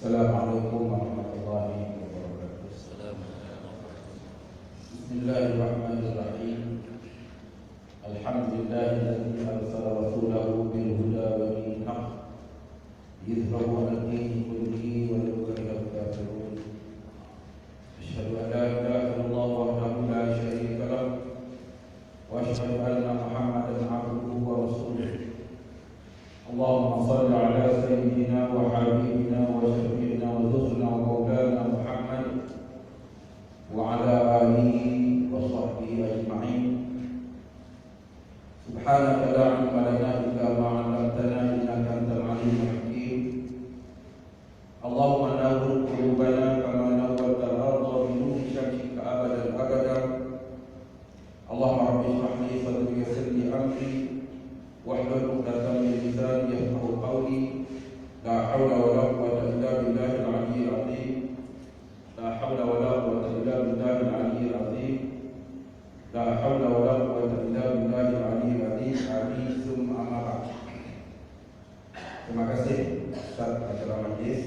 Assalamualaikum warahmatullahi wabarakatuh. Bismillahirrahmanirrahim. Alhamdulillahilladzi arsala rasulahu bil huda wa dinil haqq liyudhhirahu 'ala ad-dini kullihi wa law karihal kafirun. Asyhadu an la ilaha illallah wahdahu la syarika lahu wa asyhadu anna Muhammadan 'abduhu wa rasuluh. Allahumma shalli 'ala sayyidina wa habibina wa syafi'ina wa dhukrina wa maulana Muhammad wa 'ala alihi wa sahbihi ajma'in. Subhanaka la 'ilma lana illa ma 'allamtana innaka antal 'alimul hakim. Allahumma nawwir qulubana kama nawwarta al-ardha bi nuri syamsika abadan abada. Allahumma rabbi shrah li sadri wa yassir li amri wahlul 'uqdatam min lisani yafqahu qawli. La haula wa la quwwata illa billahil 'aliyyil 'azim. La haula wa la quwwata illa billahil 'aliyyil 'azim. La haula wa la quwwata illa billahil 'aliyyil 'azim. Amin summa amma ba'd. Terima kasih Ustaz acara majlis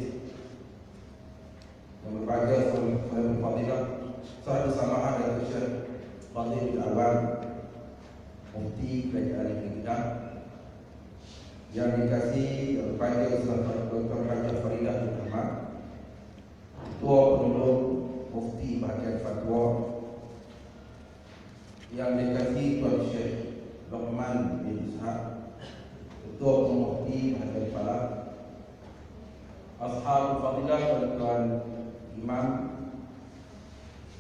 yang berbahagia saya berfadilah saya bersama dengan Syekh Fadil bin Alwan, Mufti Kerajaan Negeri Kedah, yang dikasihi yang berbahagia Ustaz Dr. Haji Faridah bin Ahmad, Ketua Penolong Mufti Bahagian Fatwa, yang dikasihi Tuan Syekh Luqman bin Ishaq, Ketua Mufti Bahagian Falah, Ashabul Fadilah, Tuan Imam,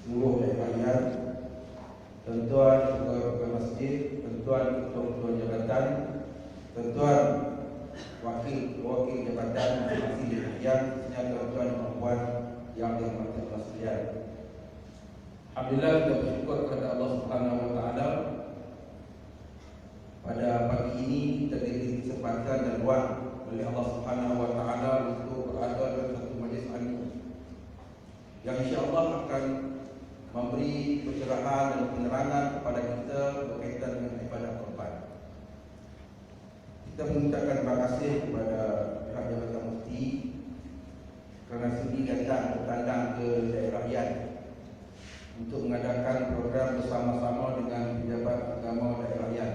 seluruh rakyat, tuan-tuan ketua masjid, tuan-tuan ketua jabatan, tuan-tuan wakil jabatan masjid yang tuan-tuan dan puan yang dirahmati Allah sekalian. Alhamdulillah, kita bersyukur kepada Allah Subhanahu wa taala. Pada pagi ini kita diberi kesempatan dan ruang oleh Allah Subhanahu wa taala untuk berada dalam satu majlis ilmu yang insya-Allah akan memberi pencerahan dan penerangan kepada kita berkaitan dengan ibadah Quran. Kita mengucapkan terima kasih kepada pihak Jabatan Mufti kerana sudi datang bertandang ke daerah Yan untuk mengadakan program bersama-sama dengan pejabat agama daerah Yan.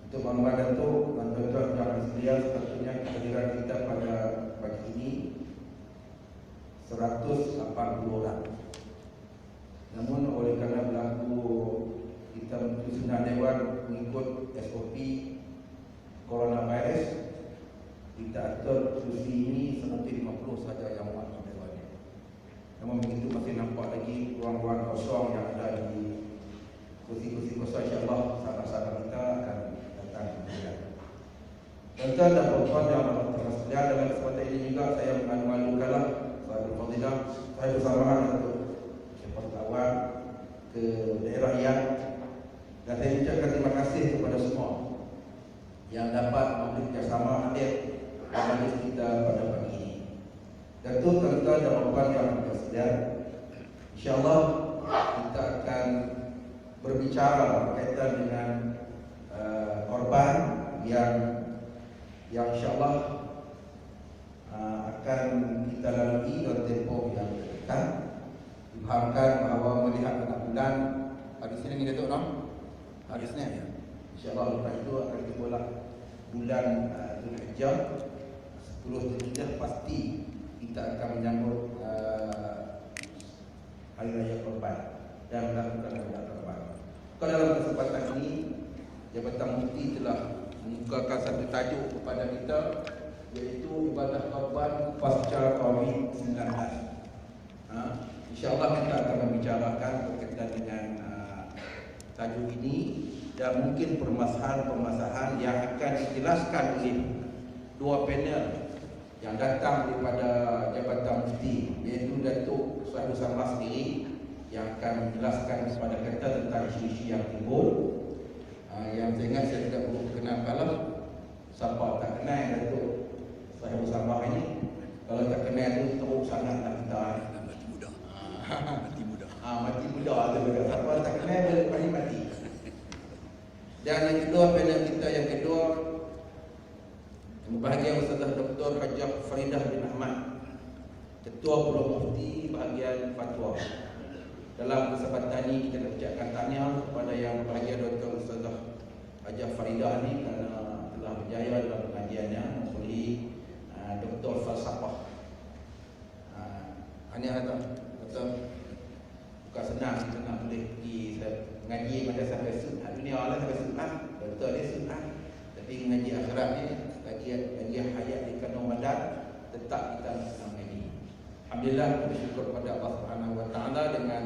Untuk maklumat Datuk dan tuan-tuan dan sekalian, sepatutnya kehadiran kita pada pagi ini 180 orang. Namun oleh kerana berlaku kita susunan dewan mengikut SOP coronavirus, kita atur kursi ini 150 saja yang muat dewannya. Namun begitu masih nampak lagi ruang-ruang kosong yang ada di kursi-kursi kosong. InsyaAllah sahabat-sahabat kita akan datang kemudian. Tuan-tuan dan puan-puan yang berhormat sekalian, dalam kesempatan ini juga saya mengalu-alukanlah sahabat fadilah saya bersama untuk awal ke daerah Yan, dan saya ucapkan terima kasih kepada semua yang dapat memberi kerjasama hadir pada majlis kita pada pagi ini. Dan tu tuan-tuan dan puan yang bersedia, insya-Allah kita akan berbicara berkaitan dengan korban yang insya-Allah akan kita lalui dalam tempoh yang dekat. Difahamkan bahawa melihat anak bulan hari Senin ni Datuk, no? Hari Senin ya. InsyaAllah lepas itu akan dimulai bulan Zulhijjah 10 Zulhijjah, pasti kita akan menyambut Hari Raya Korban dan melakukan ibadah korban. Kalau dalam kesempatan ini Jabatan Mufti telah mengukakan satu tajuk kepada kita, iaitu ibadah korban pasca COVID-19. InsyaAllah kita akan membicarakan berkaitan dengan tajuk ini dan mungkin permasalahan-permasalahan yang akan dijelaskan oleh dua panel yang datang daripada Jabatan Mufti, iaitu Datuk Syahid Samar sendiri yang akan menjelaskan kepada kita tentang isu-isu yang timbul. Yang saya ingat saya tidak perlu perkenalkanlah, siapa tak kenal Datuk Syahid Samar ini. Kalau tak kenal itu teruk sangatlah kita. Mati muda. Mati muda tu juga. Siapa tak kenal dia lepas ni mati. Dan yang kedua, panel kita yang kedua Berbahagia Ustazah Dr. Hajjah Faridah bin Ahmad, Ketua Pulau Mufti Bahagian Fatwa. Dalam kesempatan ini kita nak ucapkan tahniah kepada yang berbahagia Dr. Ustazah Hajjah Faridah ini kerana telah berjaya dalam pengajiannya, mempunyai Doktor Falsafah. Tahniah Doktor. Bukan senang kita nak boleh pergi mengaji madrasah besut dunia lah, besut Doktor dia sunat. Tapi mengaji akhirat ni lagi hayat di kandung badan, tetap kita nak mengaji. Alhamdulillah, bersyukur kepada Allah Subhanahu Wa Taala dengan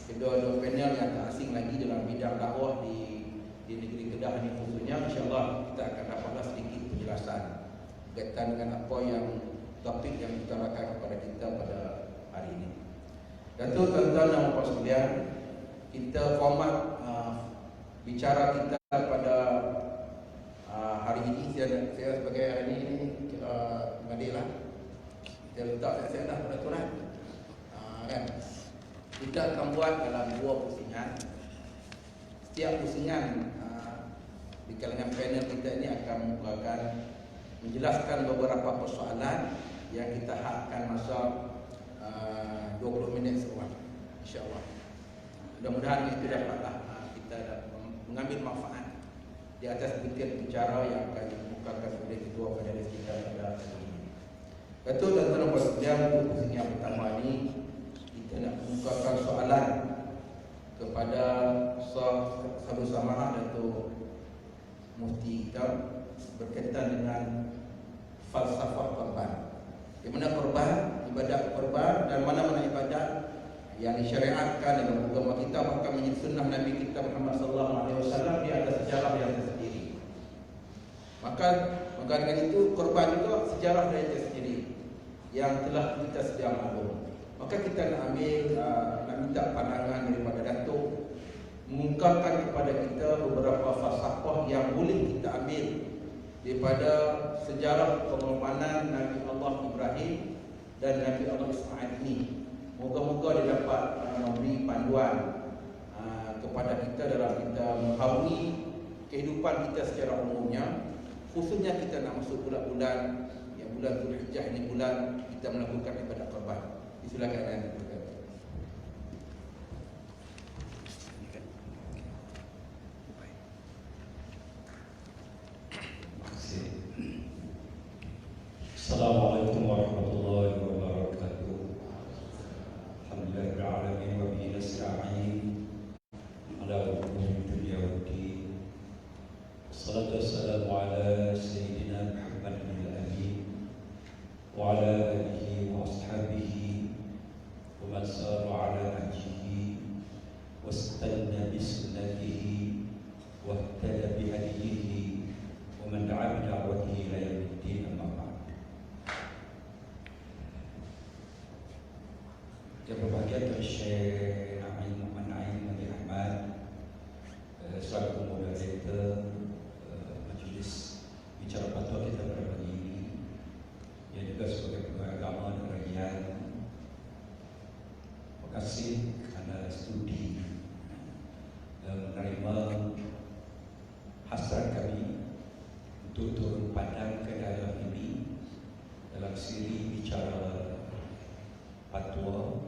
kedua-dua panel yang tak asing lagi dalam bidang dakwah di negeri Kedah ini khususnya. InsyaAllah kita akan dapatlah sedikit penjelasan berkaitan dengan apa yang topik yang ditarakan kepada kita pada hari ini. Dan tu tuan-tuan dan puan sekalian, kita format bicara kita pada hari ini, saya sebagai hari ini mengadil lah. Kita letak saya dah peraturan kan. Kita akan buat dalam 2 pusingan. Setiap pusingan di kalangan panel kita ini akan menjelaskan beberapa persoalan yang kita hadkan masa 20 minit seorang, insyaAllah. Mudah-mudahan itu dapatlah kita mengambil manfaat di atas butir bicara yang akan dikemukakan oleh kedua panelis kita pada hari ini. Betul tuan-tuan dan puan sekalian, untuk pusing yang pertama ini kita nak mengemukakan soalan kepada Sahabat Samahah Datuk Mufti kita berkaitan dengan falsafah korban. Di mana korban, ibadat korban dan mana-mana ibadat yang disyariatkan dalam agama kita, bahkan menjadi sunnah Nabi kita Muhammad SAW, dia ada sejarah yang tersendiri. Maka dengan itu korban juga sejarah yang tersendiri yang telah kita sedia maklum. Maka kita nak ambil, nak minta pandangan daripada Datuk, mengungkapkan kepada kita beberapa falsafah yang boleh kita ambil daripada sejarah pengorbanan Nabi Allah Ibrahim dan Nabi Allah Ismail ini. Moga-moga dia dapat memberi panduan kepada kita dalam kita mengharungi kehidupan kita secara umumnya. Khususnya kita nak masuk bulan-bulan yang bulan Zulhijjah ini, bulan kita melakukan ibadat korban. Silakan. Assalamualaikum warahmatullahi wabarakatuh. Alhamdulillahirrahmanirrahim wa bihi nasta'in ala umuri dunya waddin. Wassalatu wassalamu ala sayyidina Muhammadin al-amin wa ala alihi wa ashabihi wa man sara ala nahjihi wastanna bi sunnatihi wa ihtada bi hadihi wa man da'a bi da'watihi ila yaumiddin. Amma ba'd. Yang berbahagia Tuan Syekh Naim Muhammad Naim Nabi Ahmad selaku moderator majlis bicara fatwa kita pada pagi ini, yang juga sebagai pegawai agama dan rakyat. Terima kasih kerana studi dan menerima hasrat kami untuk turun padang ke daerah ini dalam siri bicara fatwa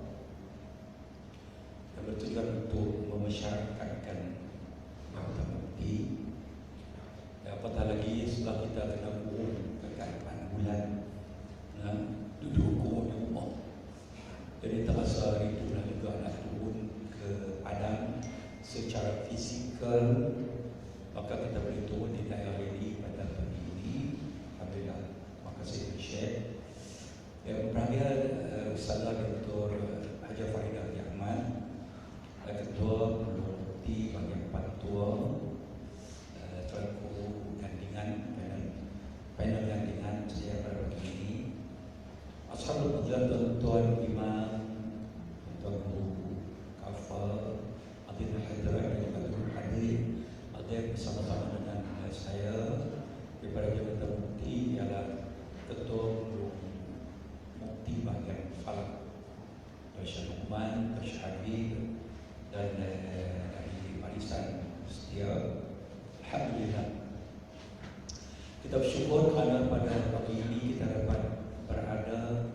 Kita bersyukur kerana pada pagi ini kita dapat berada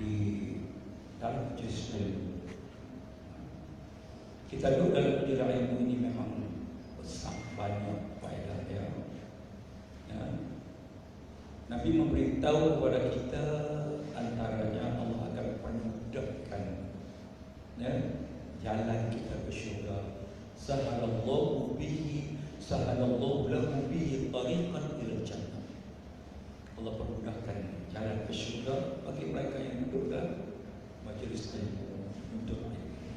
di dalam majlis ilmu. Kita duduk dalam majlis ilmu ini memang besar banyak faedah dia. Ya. Nabi memberitahu kepada kita antaranya Allah akan permudahkan jalan kita ke syurga. Sahalallahu lahu bihi tariqan ila jannah. Allah permudahkan jalan ke syurga bagi mereka yang duduk dalam majlis ilmu untuk ilmu.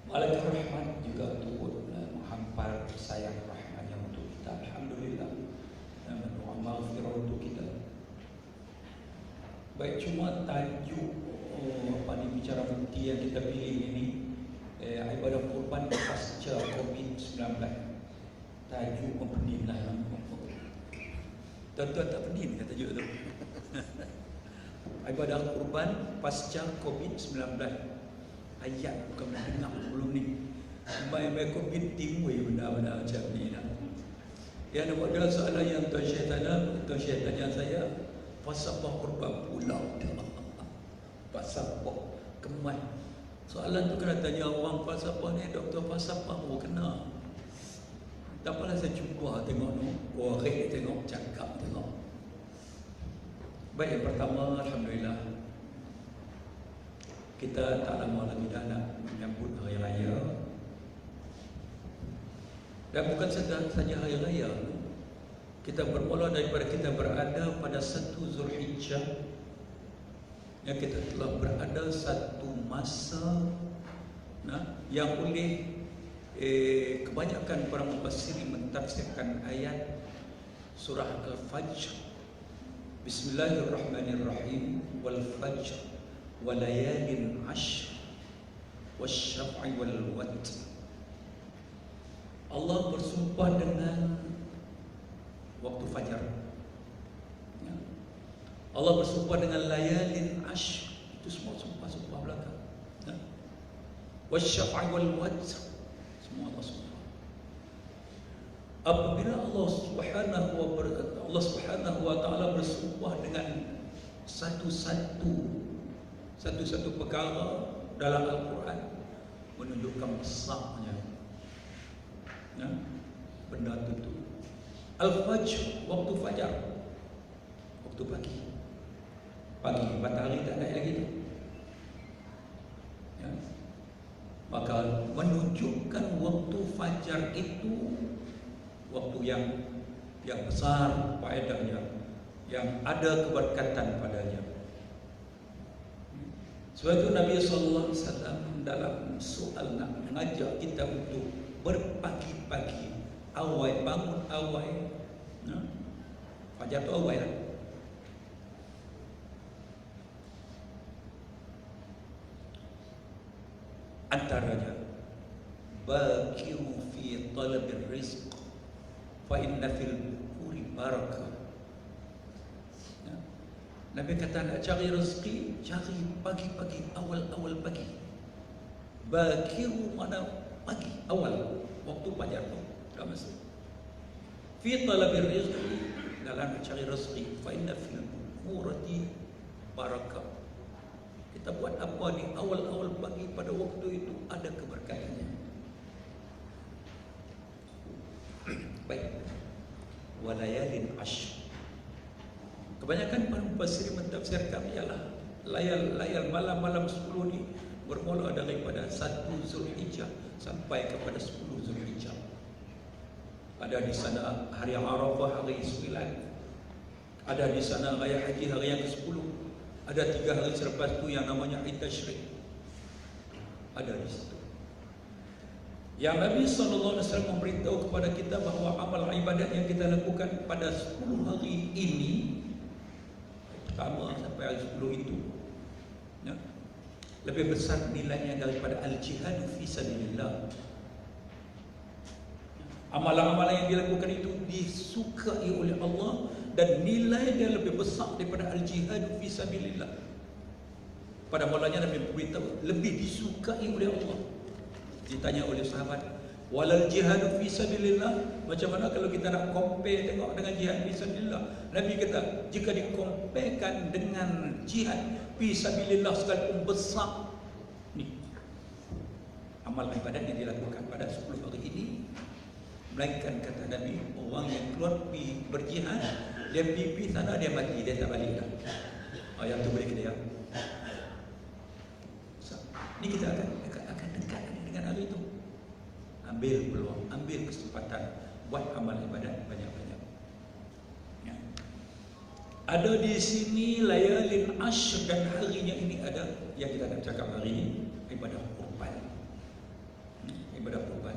Malaikat rahmat juga turut menghampar sayang rahmatnya untuk kita. Alhamdulillah. Dan berdoa maghfirah untuk kita. Baik, cuma tajuk bicara bukti yang kita pilih ini ibadah kurban pasca COVID-19. Tajuk pening lah. Tuan-tuan tak pening kata tajuk tu. Ibadah kurban pasca COVID-19. Ayat bukan pernah dengar sebelum ni. Sampai COVID timbul benda-benda macam ni dah. Yang nak buat dalam soalan yang Tuan Syekh tanya saya, pasal apa kurban pula? Pasal apa? Keman. Soalan tu kena tanya orang pasal apa ni, doktor pasal apa baru kena. Tak apalah saya cuba tengok tu, korek tengok, cakap tengok. Baik, yang pertama, Alhamdulillah, kita tak lama lagi dah nak menyambut Hari Raya. Dan bukan saja Hari Raya, kita bermula daripada kita berada pada 1 Zulhijjah, yang kita telah berada satu masa yang oleh kebanyakan para mufassirin mentafsirkan ayat surah Al-Fajr. Bismillahirrahmanirrahim. Wal fajr wa layalin ashr wasyaf'i wal watr. Allah bersumpah dengan waktu fajar. Allah bersumpah dengan layalin ashr. Itu semua sumpah-sumpah belaka. Wasyaf'i wal watr. Semua Allah sumpah. Apabila Allah Subhanahu wa taala bersumpah dengan satu-satu perkara dalam Al-Quran, menunjukkan besarnya benda itu. Al-Fajr, waktu fajar, waktu pagi, matahari tak naik lagi tu. Maka menunjukkan waktu fajar itu waktu yang besar faedahnya, yang ada keberkatan padanya. Sebab itu Nabi SAW dalam soal nak mengajak kita untuk berpagi-pagi, awal, bangun awal. Fajar tu awal lah. Antaranya, bakiru fi talabir rizq fa inna fil bukuri barakah. Nabi kata nak cari rezeki, cari pagi-pagi, awal-awal pagi. Bakiru mana pagi, awal, waktu fajar tu, dah masa. Fi talabir rizqi, dalam nak cari rezeki, fa inna fil bukurati barakah. Kita buat apa di awal-awal pagi pada waktu itu ada keberkatannya. Baik. Walayalin ashr. Kebanyakan para mufassirin mentafsirkan ialah layal malam-malam 10 ni bermula daripada 1 Zulhijjah sampai kepada 10 Zulhijjah. Ada di sana hari Arafah, hari 9. Ada di sana raya haji, hari yang ke-10. Ada 3 hari selepas itu yang namanya Eid Tashrik. Ada di situ. Yang Nabi SAW memberitahu kepada kita bahawa amal ibadat yang kita lakukan pada 10 hari ini, pertama sampai hari 10 itu, lebih besar nilainya daripada al-jihad fi sabilillah. Amalan-amalan yang dilakukan itu disukai oleh Allah dan nilai dia lebih besar daripada al-jihad fi sabilillah. Pada mulanya Nabi beritahu lebih disukai oleh Allah. Ditanya oleh sahabat, Walal jihad fi sabilillah. Macam mana kalau kita nak compare tengok dengan jihad fi sabilillah? Nabi kata jika dikomparekan dengan jihad fi sabilillah sekalipun besar ni amal ibadat yang dilakukan pada 10 hari ini, melainkan kata Nabi, orang yang keluar pergi berjihad, dia pergi sana, dia mati, dia tak balik dah. Yang tu boleh kita. Ni kita akan dekat dengan hari itu. Ambil peluang, ambil kesempatan, buat amal ibadat banyak-banyak. Ya. Ada di sini layalin ashr, dan harinya ini ada yang kita nak cakap hari ini, ibadah kurban. Ibadah kurban.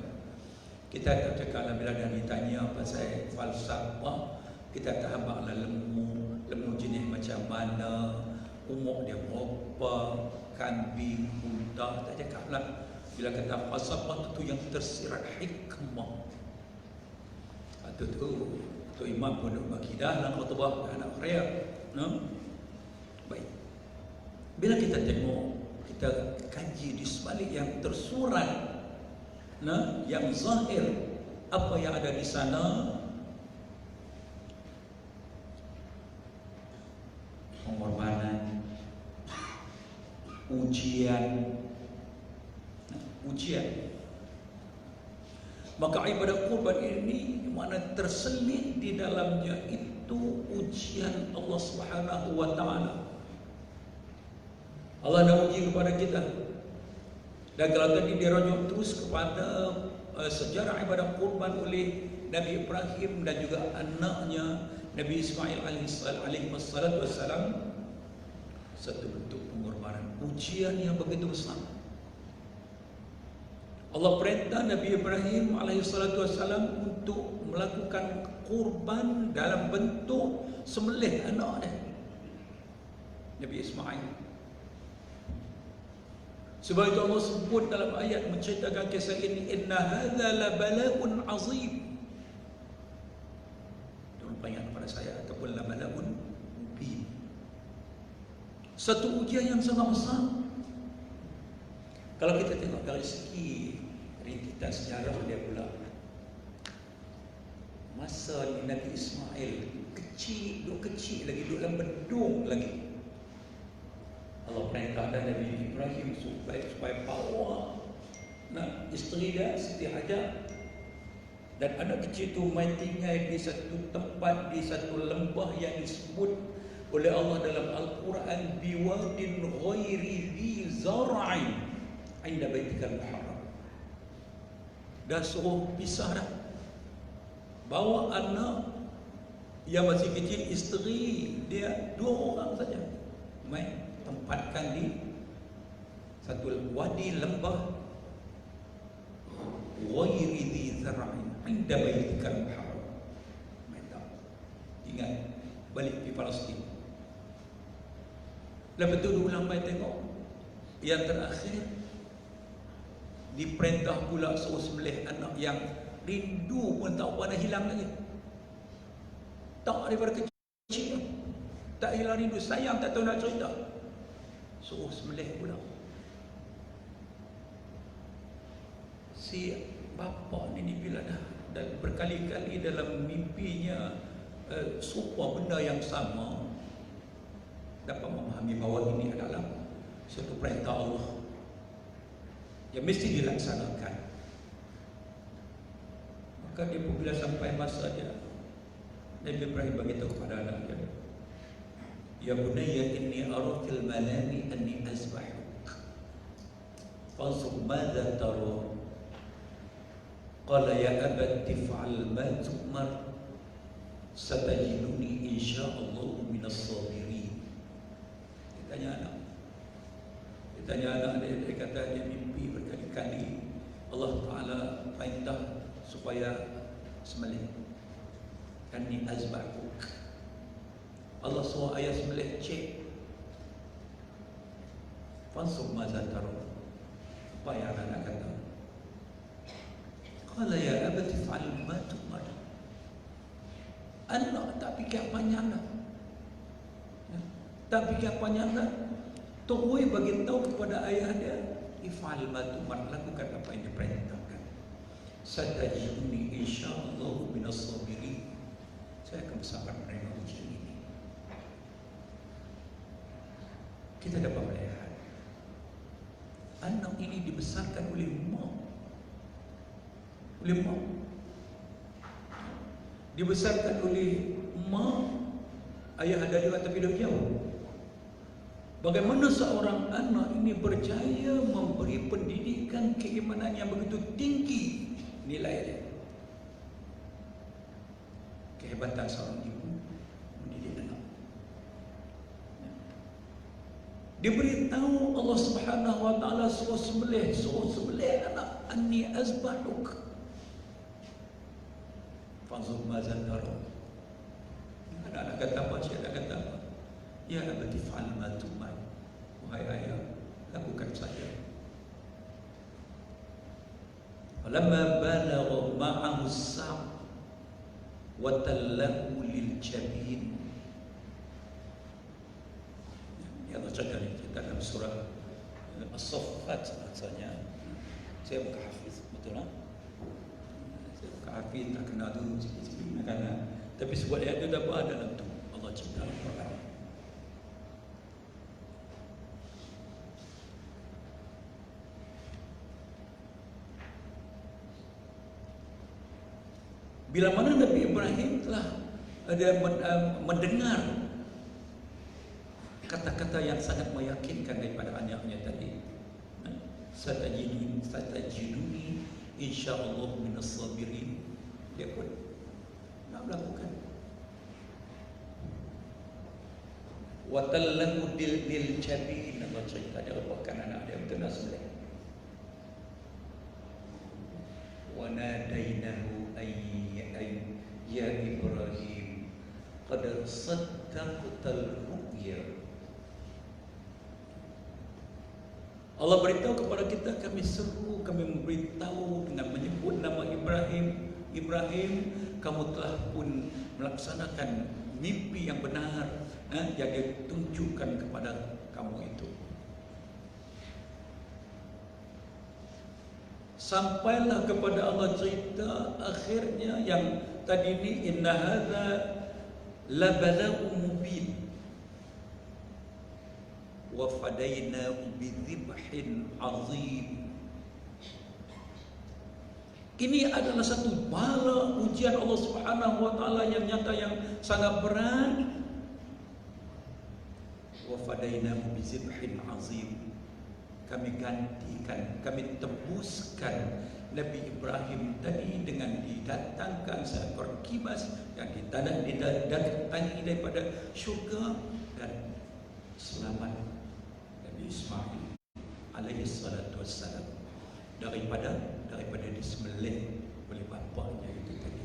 Kita tak cakap lah bila dah ditanya pasal falsafah, kita tak habaklah lembu jenis macam mana, umur dia berapa, kambing, unta, tak cakap lah. Bila kata falsafah itu yang tersirat hikmah. Itu Imam pun berkidah dan khutbah anak Korea. Baik. Bila kita tengok, kita kaji di sebalik yang tersurat, yang zahir, apa yang ada di sana, pengorbanan, ujian. Maka ibadah kurban ini mana terselit di dalamnya itu ujian Allah Subhanahu wa taala. Allah dah uji kepada kita. Dan kalau tadi dia rujuk terus kepada sejarah ibadah kurban oleh Nabi Ibrahim dan juga anaknya Nabi Ismail alaihi wassalam, satu bentuk pengorbanan, ujian yang begitu besar. Allah perintah Nabi Ibrahim alaihissalam untuk melakukan kurban dalam bentuk sembelih anak dia, Nabi Ismail. Sebab itu Allah sebut dalam ayat menceritakan kisah ini, inna hadza la bala'un azim. Tuhan peringat kepada saya, ataupun la bala'un mubin. Satu ujian yang sangat besar. Kalau kita tengok dari segi rintitan sejarah dia pula, masa Nabi Ismail kecil lagi, duduk dalam bedung lagi, Allah perintah Nabi Ibrahim supaya bawa isteri dia Siti Hajar dan anak kecil itu main tinggal di satu tempat, di satu lembah yang disebut oleh Allah dalam Al-Quran biwadin ghairi dhi zar'in inda baitikal muharram. Dah suruh pisah dah, bawa anak yang masih kecil, isteri dia 2 orang saja, main tempatkan di satu wadi lembah ghairi dhi zar'in inda baitikal muharram. Ingat, balik di Palestin. Lepas tu ulang mai tengok yang terakhir, diperintah pula suruh sembelih anak yang rindu pun tak pernah hilang lagi. Tak daripada kecil, tak hilang rindu, sayang tak tahu nak cerita, suruh sembelih pula. Si bapa ni bila dah berkali-kali dalam mimpinya serupa benda yang sama, dapat memahami bahawa ini adalah satu perintah Allah yang mesti dilaksanakan. Maka dia pun bila sampai masa dia, Nabi Ibrahim beritahu kepada anak dia, ya bunayya inni ara fil manami anni azbahuk fanzur madza tara. Qala ya abati if'al ma tu'mar satajiduni insyaallah minas sabirin. Dia tanya anak dia, dia kata dia mimpi berkali-kali Allah Ta'ala perintah supaya sembelih, anni azbahuk. Allah suruh ayah sembelih, cek fansub mazal taruh, apa yang anak kata? Qala ya abati fa'al ma tu'mar. Anak tak fikir panjang dah, tak fikir panjang dah, terus bagi tahu kepada ayah dia, if'al ma tu'mar, lakukan apa yang diperintahkan. satajiduni insyaallah minas sabirin. Saya akan bersabar menerima ujian ini. Kita dapat melihat anak ini dibesarkan oleh mak. Dibesarkan oleh mak, ayah ada juga tapi dia jauh. Bagaimana seorang anak ini berjaya memberi pendidikan keimanan yang begitu tinggi nilainya. Kehebatan seorang ibu mendidik anak. Diberitahu Allah Subhanahu wa taala suruh sembelih anak, anni azbahuk. Fanzur mazal tara. Anak kata apa? Dia kata apa? Ya abati fa'al ma tu'mar. Wahai ayah, lakukan saja. Falamma balagha ma'ahu as-sam' wa tallahu lil jabin. Ya Allah cerita dalam surah As-Saffat rasanya. Saya bukan hafiz, betul tak? Saya bukan hafiz, tak kenal tu sikit-sikit kadang. Tapi sebuah ayat itu dapat dalam tu. Allah cerita dalam Quran. Bila mana Nabi Ibrahim telah mendengar kata-kata yang sangat meyakinkan daripada anaknya tadi, satajiduni insyaallah minas sabirin, dia pun nak melakukan. Wa tallahu bil jabin, Allah cerita dia lepaskan anak dia betul nak sembelih. Wa nadainahu ya Ibrahim qad saddaqtal ru'ya. Allah beritahu kepada kita, kami seru, kami memberitahu dengan menyebut nama Ibrahim. Ibrahim, kamu telah pun melaksanakan mimpi yang benar yang ditunjukkan kepada kamu itu. Sampailah kepada Allah cerita akhirnya yang tadi ini, inna hadza la balaghu mubin wa fadainahu bi dhibhin azim. Ini adalah satu bala ujian Allah Subhanahu wa taala yang nyata, yang sangat berat. Wa fadainahu bi dhibhin azim. Kami gantikan, kami tebuskan Nabi Ibrahim tadi dengan didatangkan seekor kibas yang didatangi daripada syurga, dan selamat Nabi Ismail alaihi salatu wassalam daripada disembelih oleh bapaknya itu tadi.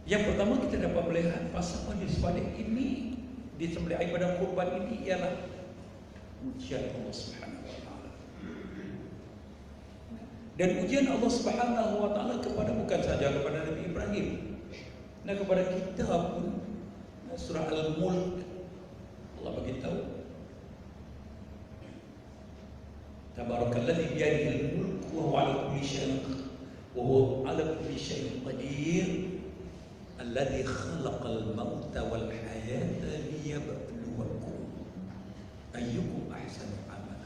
Yang pertama kita dapat melihat pasangan di sebalik ini, disembelih daripada kurban ini ialah ujian Allah Subhanahu wa taala. Dan ujian Allah Subhanahu wa taala bukan saja kepada Nabi Ibrahim, dan kepada kita pun. Surah Al-Mulk Allah beritahu, Tabarakalladzi biyadihil mulk wa huwa 'ala kulli syai'in qadir alladzi khalaqal mauta wal hayata liyabluwakum ayyukum ahsanu amala.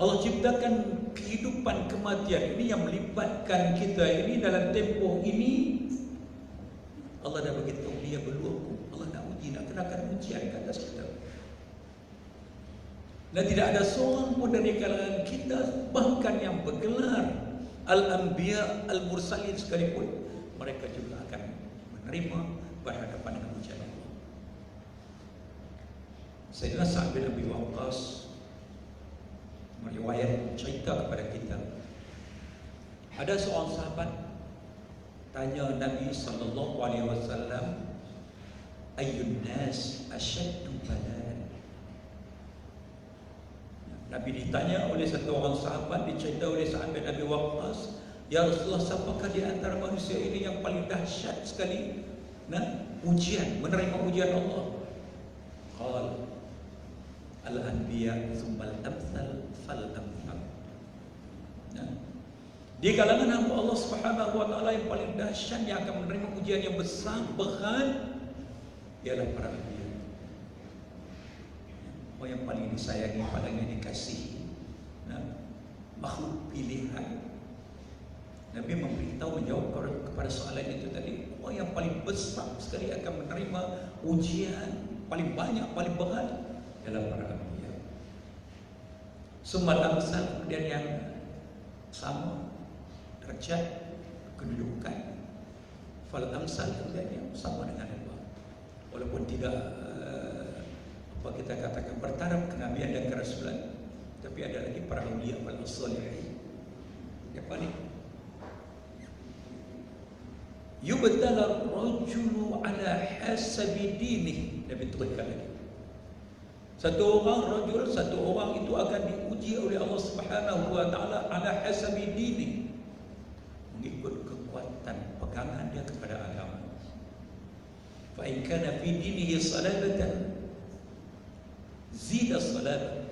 Allah ciptakan kehidupan kematian ini yang melibatkan kita ini dalam tempoh ini. Allah dah beritahu dia berluaku. Allah nak uji, nak kenakan ujian ke atas kita. Dan tidak ada seorang pun dari kalangan kita, bahkan yang bergelar Al-Anbiya, Al-Mursalin sekalipun, mereka juga akan menerima berhadapan dengan ujian Allah. Sayyidina Sa'ad bin Abi Waqqas meriwayat cerita kepada kita, ada seorang sahabat tanya Nabi sallallahu alaihi wasallam, ayyun nas ashaddu balaan. Nabi ditanya oleh satu orang sahabat, dicerita oleh Sa'ad bin Abi Waqqas, ya Rasulullah, siapakah di antara manusia ini yang paling dahsyat sekali ujian, menerima ujian Allah? Qal al-anbiya tsumma al-amsal fal-amsal. Di kalangan hamba Allah Subhanahu wa taala yang paling dahsyat yang akan menerima ujian yang besar, berat, ialah para anbiya. Orang yang paling disayangi, paling dikasihi, makhluk pilihan. Nabi memberitahu, menjawab kepada soalan itu tadi, orang yang paling besar sekali akan menerima ujian paling banyak, paling berat ialah para anbiya. Summal amsal, kemudian yang sama derajat kedudukan, fal amsal, kemudian yang sama dengan Allah, walaupun tidak apa kita katakan bertaraf kenabian dan kerasulan, tapi ada lagi para awliya wal salihin. Yang paling yubtala rajulu ala hasabi dinih. Nabi terangkan lagi, satu orang itu akan diuji oleh Allah Subhanahu wa taala ala hasabi dinih, mengikut kekuatan pegangan dia kepada agama. Fa in kana fi dinihi salabatan zida salabah.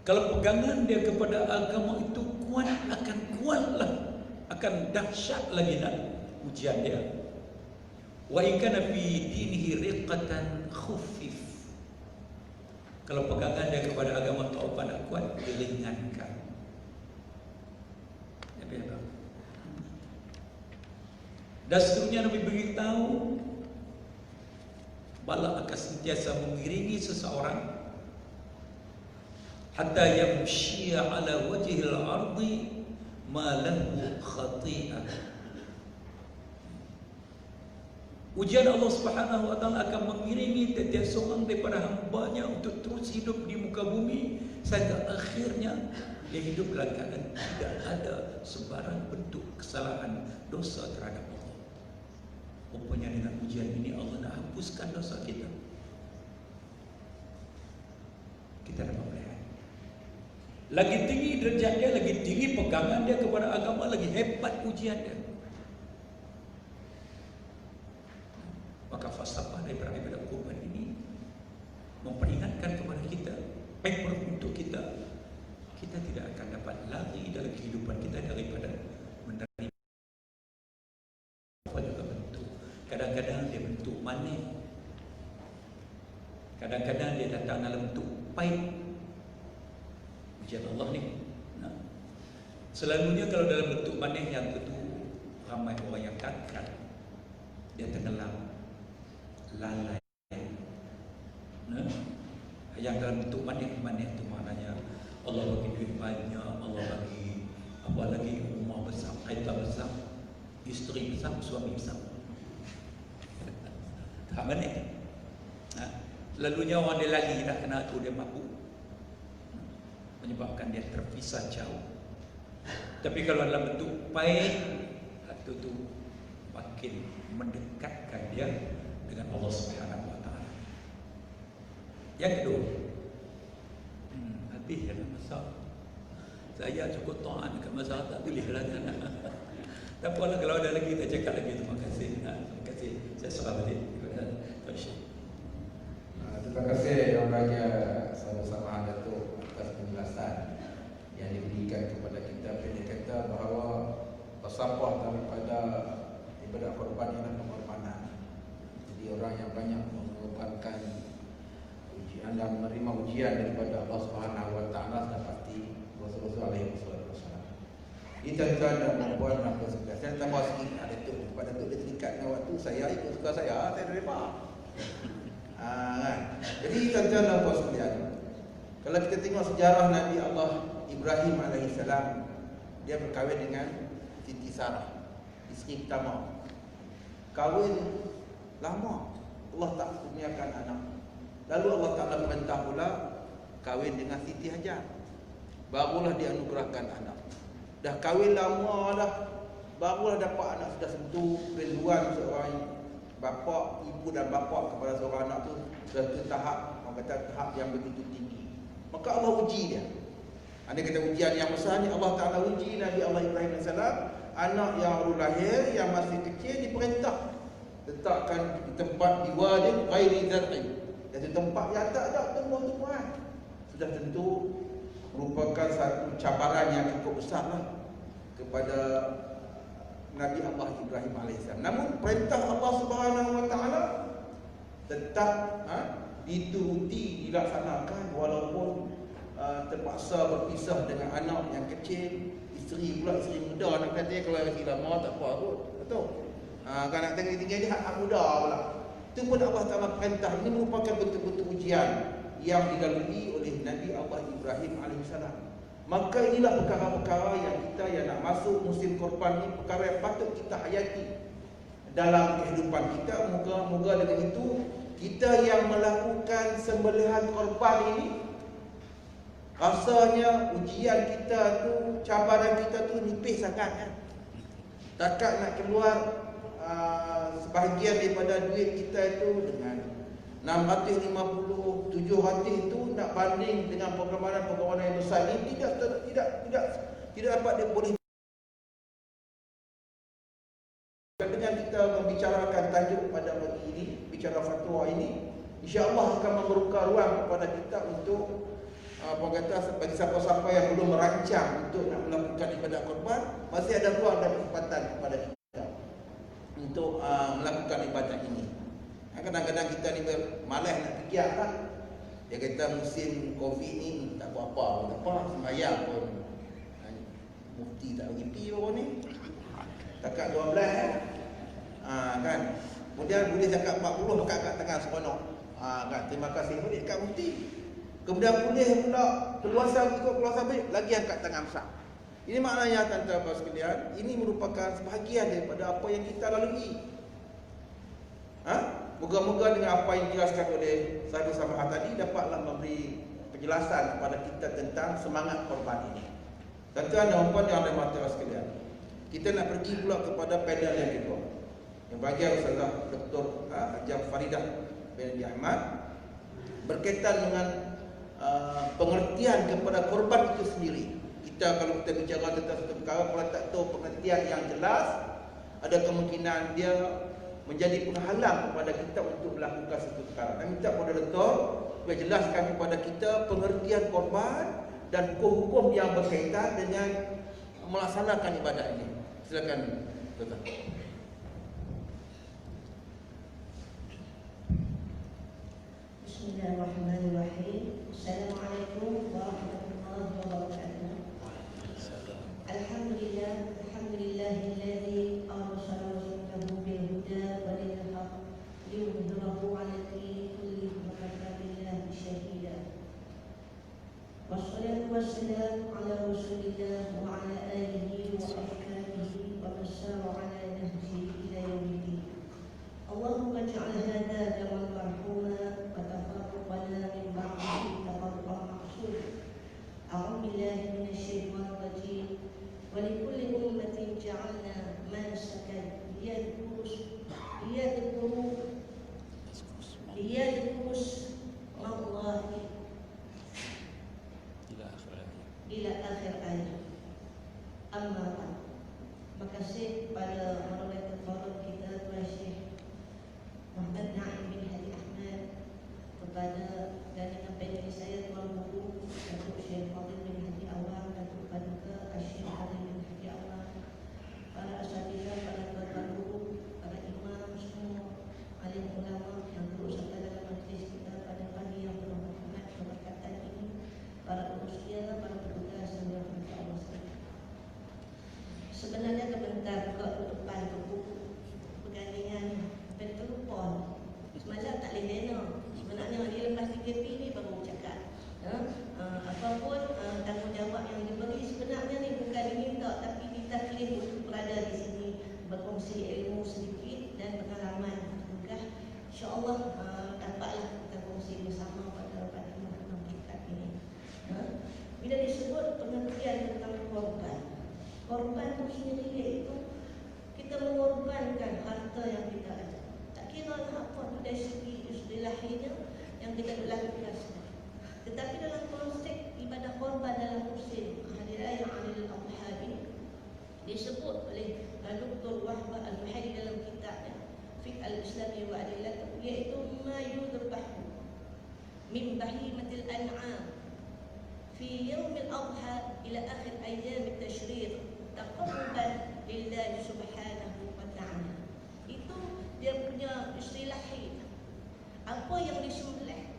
Kalau pegangan dia kepada agama itu kuat, akan kuatlah, akan dahsyat lagi ujian dia. Wa in kana fi dinihi riqatan khuffif. Kalau pegangan dia kepada agama taubat kuat, diringankan. Nabi apa? Dan seterusnya Nabi beritahu bala akan sentiasa mengiringi seseorang hatta yamshi ala wajhil ardi ma lahu khati'ah. Ujian Allah Subhanahu wa taala akan mengiringi setiap seorang daripada hamba-Nya untuk terus hidup di muka bumi sehingga akhirnya dia hidup dalam keadaan tidak ada sebarang bentuk kesalahan dosa terhadap Allah. Rupanya dengan ujian ini Allah nak hapuskan dosa kita. Kita dapat melihat lagi tinggi derajat dia, lagi tinggi pegangan dia kepada agama, lagi hebat ujian dia. Maka falsafah daripada Quran ini memperingatkan kepada kita, baik untuk kita tidak akan dapat lari dalam kehidupan kita daripada menerima apa juga bentuk. Kadang-kadang dia bentuk manis, kadang-kadang dia datang dalam bentuk pahit. Ujian Allah ni selalunya kalau dalam bentuk manis yang tentu ramai orang yang gagal, dia tenggelam, lalai. Yang dalam bentuk manis itu maknanya Allah bagi duit banyak, Allah bagi apa lagi, rumah besar, kereta besar, isteri besar, suami besar. Tak manis. Lalunya orang dia lari dah kena tu, dia mabuk, menyebabkan dia terpisah jauh. Tapi kalau dalam bentuk pahit, itu makin mendekatkan dia dengan Allah Subhanahu wa taala. Yang kedua, habis dalam masa saya cukup taat dekat masa tak boleh lah. Tak apalah, kalau ada lagi kita cakap lagi. Terima kasih. Terima kasih. Saya serah balik kepada Tuan Syekh. Terima kasih Yang Raja Sama-sama Datuk atas penjelasan yang diberikan kepada kita. Dia kata bahawa tasawuf daripada korban ialah pengorbanan. Jadi orang yang banyak mengorbankan ujian dan menerima ujian daripada Allah Subhanahu wa taala sudah pasti Rasulullah alaihi wasallam. Kita tidak membuat apa suka. Saya tambah sikit ada tu pada tu dia terikat dengan waktu saya ikut suka saya terima. Kan? Jadi tuan-tuan dan puan sekalian, kalau kita tengok sejarah Nabi Allah Ibrahim alaihissalam, dia berkahwin dengan Siti Sarah, isteri pertama. Kahwin lama, Allah tak kurniakan anak. Lalu Allah Ta'ala perintah pula kahwin dengan Siti Hajar, barulah dianugerahkan anak. Dah kahwin lama dah, barulah dapat anak. Sudah sentuh kerinduan seorang bapa, ibu dan bapa kepada seorang anak tu sudah ke tahap, orang kata tahap yang begitu tinggi. Maka Allah uji dia. Anda kata ujian yang besar ni Allah Ta'ala uji Nabi Allah Ibrahim AS. Anak yang baru lahir, yang masih kecil, diperintah letakkan di tempat biwadin ghairi zar'in, iaitu tempat yang tak ada tumbuh-tumbuhan. Sudah tentu merupakan satu cabaran yang cukup besar lah. kepada Nabi Allah Ibrahim AS. Namun perintah Allah Subhanahu Wa Taala tetap dituruti, dilaksanakan walaupun terpaksa berpisah dengan anak yang kecil, isteri muda nak kata kalau lagi lama tak apa kot, betul? Kan nak tinggal dia hak muda pula. Itu pun Allah Taala perintah. Ini merupakan betul-betul ujian yang dilalui oleh Nabi Allah Ibrahim alaihissalam. Maka inilah perkara-perkara yang kita yang nak masuk musim korban ini, perkara yang patut kita hayati dalam kehidupan kita. Moga-moga dengan itu kita yang melakukan sembelihan korban ini, rasanya ujian kita tu, cabaran kita tu nipis sangat kan. Takat nak keluar sebahagian daripada duit kita itu dengan 650, 700 itu nak banding dengan pengorbanan yang besar ini tidak dapat dia boleh. Dengan kita membicarakan tajuk pada pagi ini, bicara fatwa ini, insya-Allah akan membuka ruang kepada kita untuk bagi siapa-siapa yang belum merancang untuk nak melakukan ibadat korban, masih ada ruang dan kesempatan kepada kita untuk melakukan ibadat ini. Kadang-kadang kita ni malas nak fikir kan. Dia kata musim Covid ni tak buat apa, sembahyang pun mufti tak bagi pi orang ni. Takat 12 kan. Kemudian boleh cakap 40 dekat kat tengah seronok. Kan, terima kasih boleh dekat mufti. Kemudian boleh pula keluasa ikut keluasa baik lagi angkat tangan besar. Ini maknanya tuan-tuan dan sekalian, ini merupakan sebahagian daripada apa yang kita lalui. Moga-moga dengan apa yang dijelaskan oleh sahabat Samahat tadi dapatlah memberi penjelasan kepada kita tentang semangat korban ini. Tuan-tuan dan puan yang dirahmati Allah sekalian, kita nak pergi pula kepada panel yang kedua, yang bagi Ustazah Dr. Ajam Faridah bin Ahmad, berkaitan dengan pengertian kepada korban itu sendiri. Kita kalau kita bicara tentang satu perkara, kalau tak tahu pengertian yang jelas, ada kemungkinan dia menjadi penghalang kepada kita untuk melakukan satu perkara. Kami minta moderator supaya jelaskan kepada kita pengertian korban dan hukum-hukum yang berkaitan dengan melaksanakan ibadat ini. Silakan Tuan. Bismillahirrahmanirrahim. Assalamualaikum warahmatullahi wabarakatuh. Alhamdulillahilladzi arsala rasulahu bil huda wa dinil haqq liyudhhirahu 'ala ad-dini kullihi wa kafa billahi shahida. Wassalatu wassalamu 'ala Rasulillah wa 'ala alihi wa ashabihi wa man sara 'ala nahjihi ila yaumiddin. Allahumma ij'al hadha jamal marhuma wa tafarraqana min ba'dihi tafarruqan maqsud. A'udzu billahi minasyaitonir rajim. Wa likulli ummatin ja'alna mansakan liyadhkuru Allahi ila akhir ayat. Amma ba'd. Makasih pada moderator forum kita Tuan Syekh Muhammad Naim bin Hadi Ahmad, kepada dan dengan panelis saya Tuan Guru Datuk Syekh Fadil bin Hadi Awang, Datuk Paduka Syekh Fadil bin Hadi Awang, para asatidz, para tuan guru, para imam semua, alim ulama yang turut serta dalam majlis kita pada pagi yang berhormat keberkatan ini, para usia, para petugas dan dirahmati Allah sekalian. Sebenarnya kebentar ke depan ke buku pergandingan dan terlupa. Semalam tak boleh lena. Sebenarnya dia lepas 3P ni baru cakap. Apapun tanggungjawab yang diberi sebenarnya ni bukan diminta, tapi kita pilih untuk berada di sini, berkongsi ilmu sedikit dan pengalaman juga. InsyaAllah dapatlah kita kongsi bersama pada malam kita ini. Bila disebut pengertian tentang korban, korban itu sendiri iaitu kita mengorbankan harta yang kita ada. Tak kira apa itu dari segi istilahinya yang kita lakukan. Tetapi dalam konsep ibadah korban dalam musim Hari Raya Aidil Adha ini disebut oleh Dr. Wahbah Al-Zuhairi dalam kitabnya Fiqh Al-Islami wa Adilatuh, iaitu ma yudbahu min bahimatil an'am fi yaumil adha ila akhir ayyam at-tashriq taqarruban lillahi subhanahu wa ta'ala. Itu dia punya istilah. Apa yang disembelih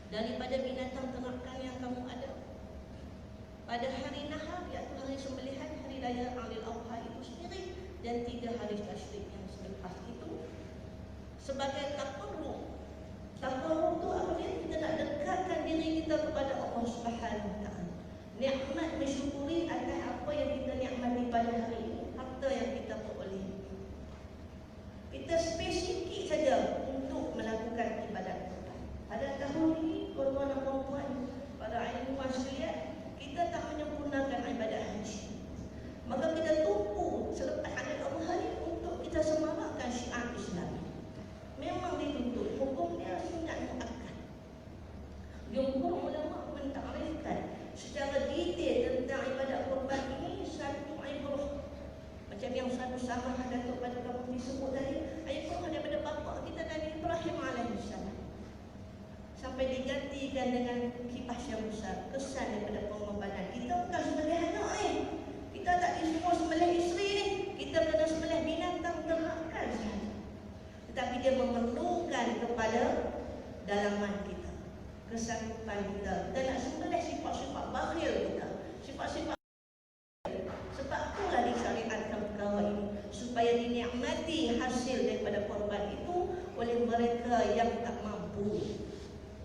daripada binatang ternakan yang kamu ada pada hari nahar, iaitu hari sembelihan, hari raya Aidil Adha itu sendiri, dan 3 hari tasyrik yang selepas itu, sebagai taqarrub. Taqarrub itu apa dia? Kita nak dekatkan diri kita kepada Allah Subhanahu wa ta'ala. Nikmat mensyukuri atas apa yang kita nikmati pada hari ini, harta yang kita peroleh. Kita spesifik saja untuk melakukan ibadat Quran. Pada tahun ini, tuan-tuan dan puan-puan, pada ilmuwan sekalian, kita tak menyempurnakan ibadat haji. Maka kita tumpu selepas Aidil Adha ini untuk kita semarakkan syiar Islam. Memang dituntut, hukumnya sunat muakkad. Jumhur ulama mentakrifkan secara detail tentang ibadat Quran ini satu ibrah. Macam yang satu sama Datuk pada kamu disebut tadi, ibrah daripada bapa kita Nabi Ibrahim alaihissalam. Sampai digantikan dengan kipas yang besar, kesan daripada pengorbanan. Kita bukan sembelih anak ni. Kita tak semua sembelih isteri ni. Kita kena sembelih binatang ternakan sahaja. Tetapi dia memerlukan kepada dalaman kita, kesanggupan kita. Kita nak sembelih sifat-sifat bakhil kita, sifat-sifat. Sebab itulah disyariatkan perkara ini, supaya dinikmati hasil daripada korban itu oleh mereka yang tak mampu.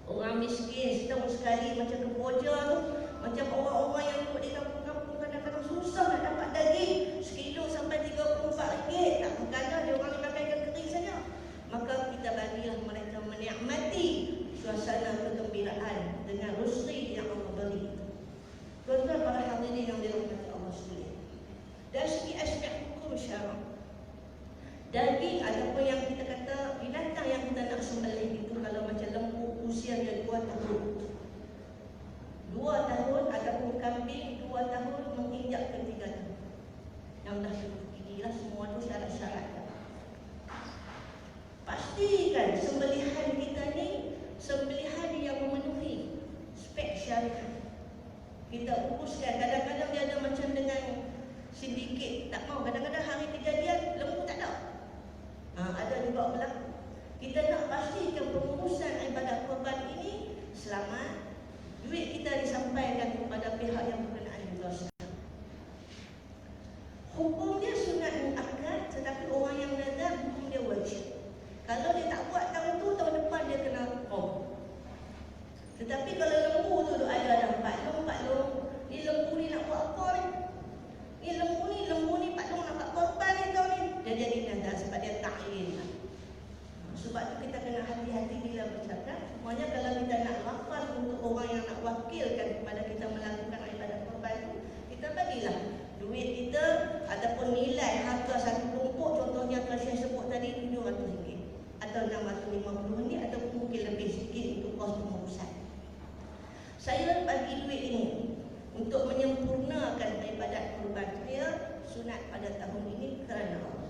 Orang miskin setahun sekali macam Kemboja tu, macam orang-orang yang duduk di kampung-kampung kadang-kadang susah nak dapat daging sekilo sampai RM34. Tak berkala dia orang yang makan ikan kering saja. Maka kita bagilah mereka menikmati suasana kegembiraan dengan rusri yang Allah beri itu. Tuan-tuan para hadirin yang dirahmati Allah sekalian, dari segi aspek hukum syarak, daging ataupun yang kita kata binatang yang kita nak sembelih itu, kalau macam lembu usianya 2 tahun, 2 tahun ataupun kambing 2 tahun menginjak ke 3 tahun, yang dah cukup inilah semua tu syarat-syarat. Pastikan sembelihan kita ni sembelihan yang memenuhi spek syariat. Kita uruskan, kadang-kadang dia ada macam dengan sindiket, tak mau, kadang-kadang hari kejadian lembu tak ada. Ada juga berlaku. Kita nak pastikan pengurusan ibadat korban ini selamat, duit kita disampaikan kepada pihak yang berkenaan juga. Hukumnya sunat muakkad, tetapi orang yang nazar hukum dia wajib. Kalau dia tak buat tahun tu, tahun depan dia kena hukum. Tetapi kalau lembu tu ada dapat lompat ni lembu ni nak buat apa ni? Ni lembu ni Pak Long nak buat korban ni tahun ni. Dia jadi nazar sebab dia ta'yin lah. Sebab tu kita kena hati-hati bila bercakap. Semuanya kalau kita nak lafaz untuk orang yang nak wakilkan kepada kita melakukan ibadat korban tu, kita bagilah duit kita ataupun nilai harga satu tumpuk, contohnya kalau saya sebut tadi RM700 atau RM650 ataupun mungkin lebih sikit untuk kos pengurusan. Saya bagi duit ini untuk menyempurnakan ibadat korban saya sunat pada tahun ini kerana Allah.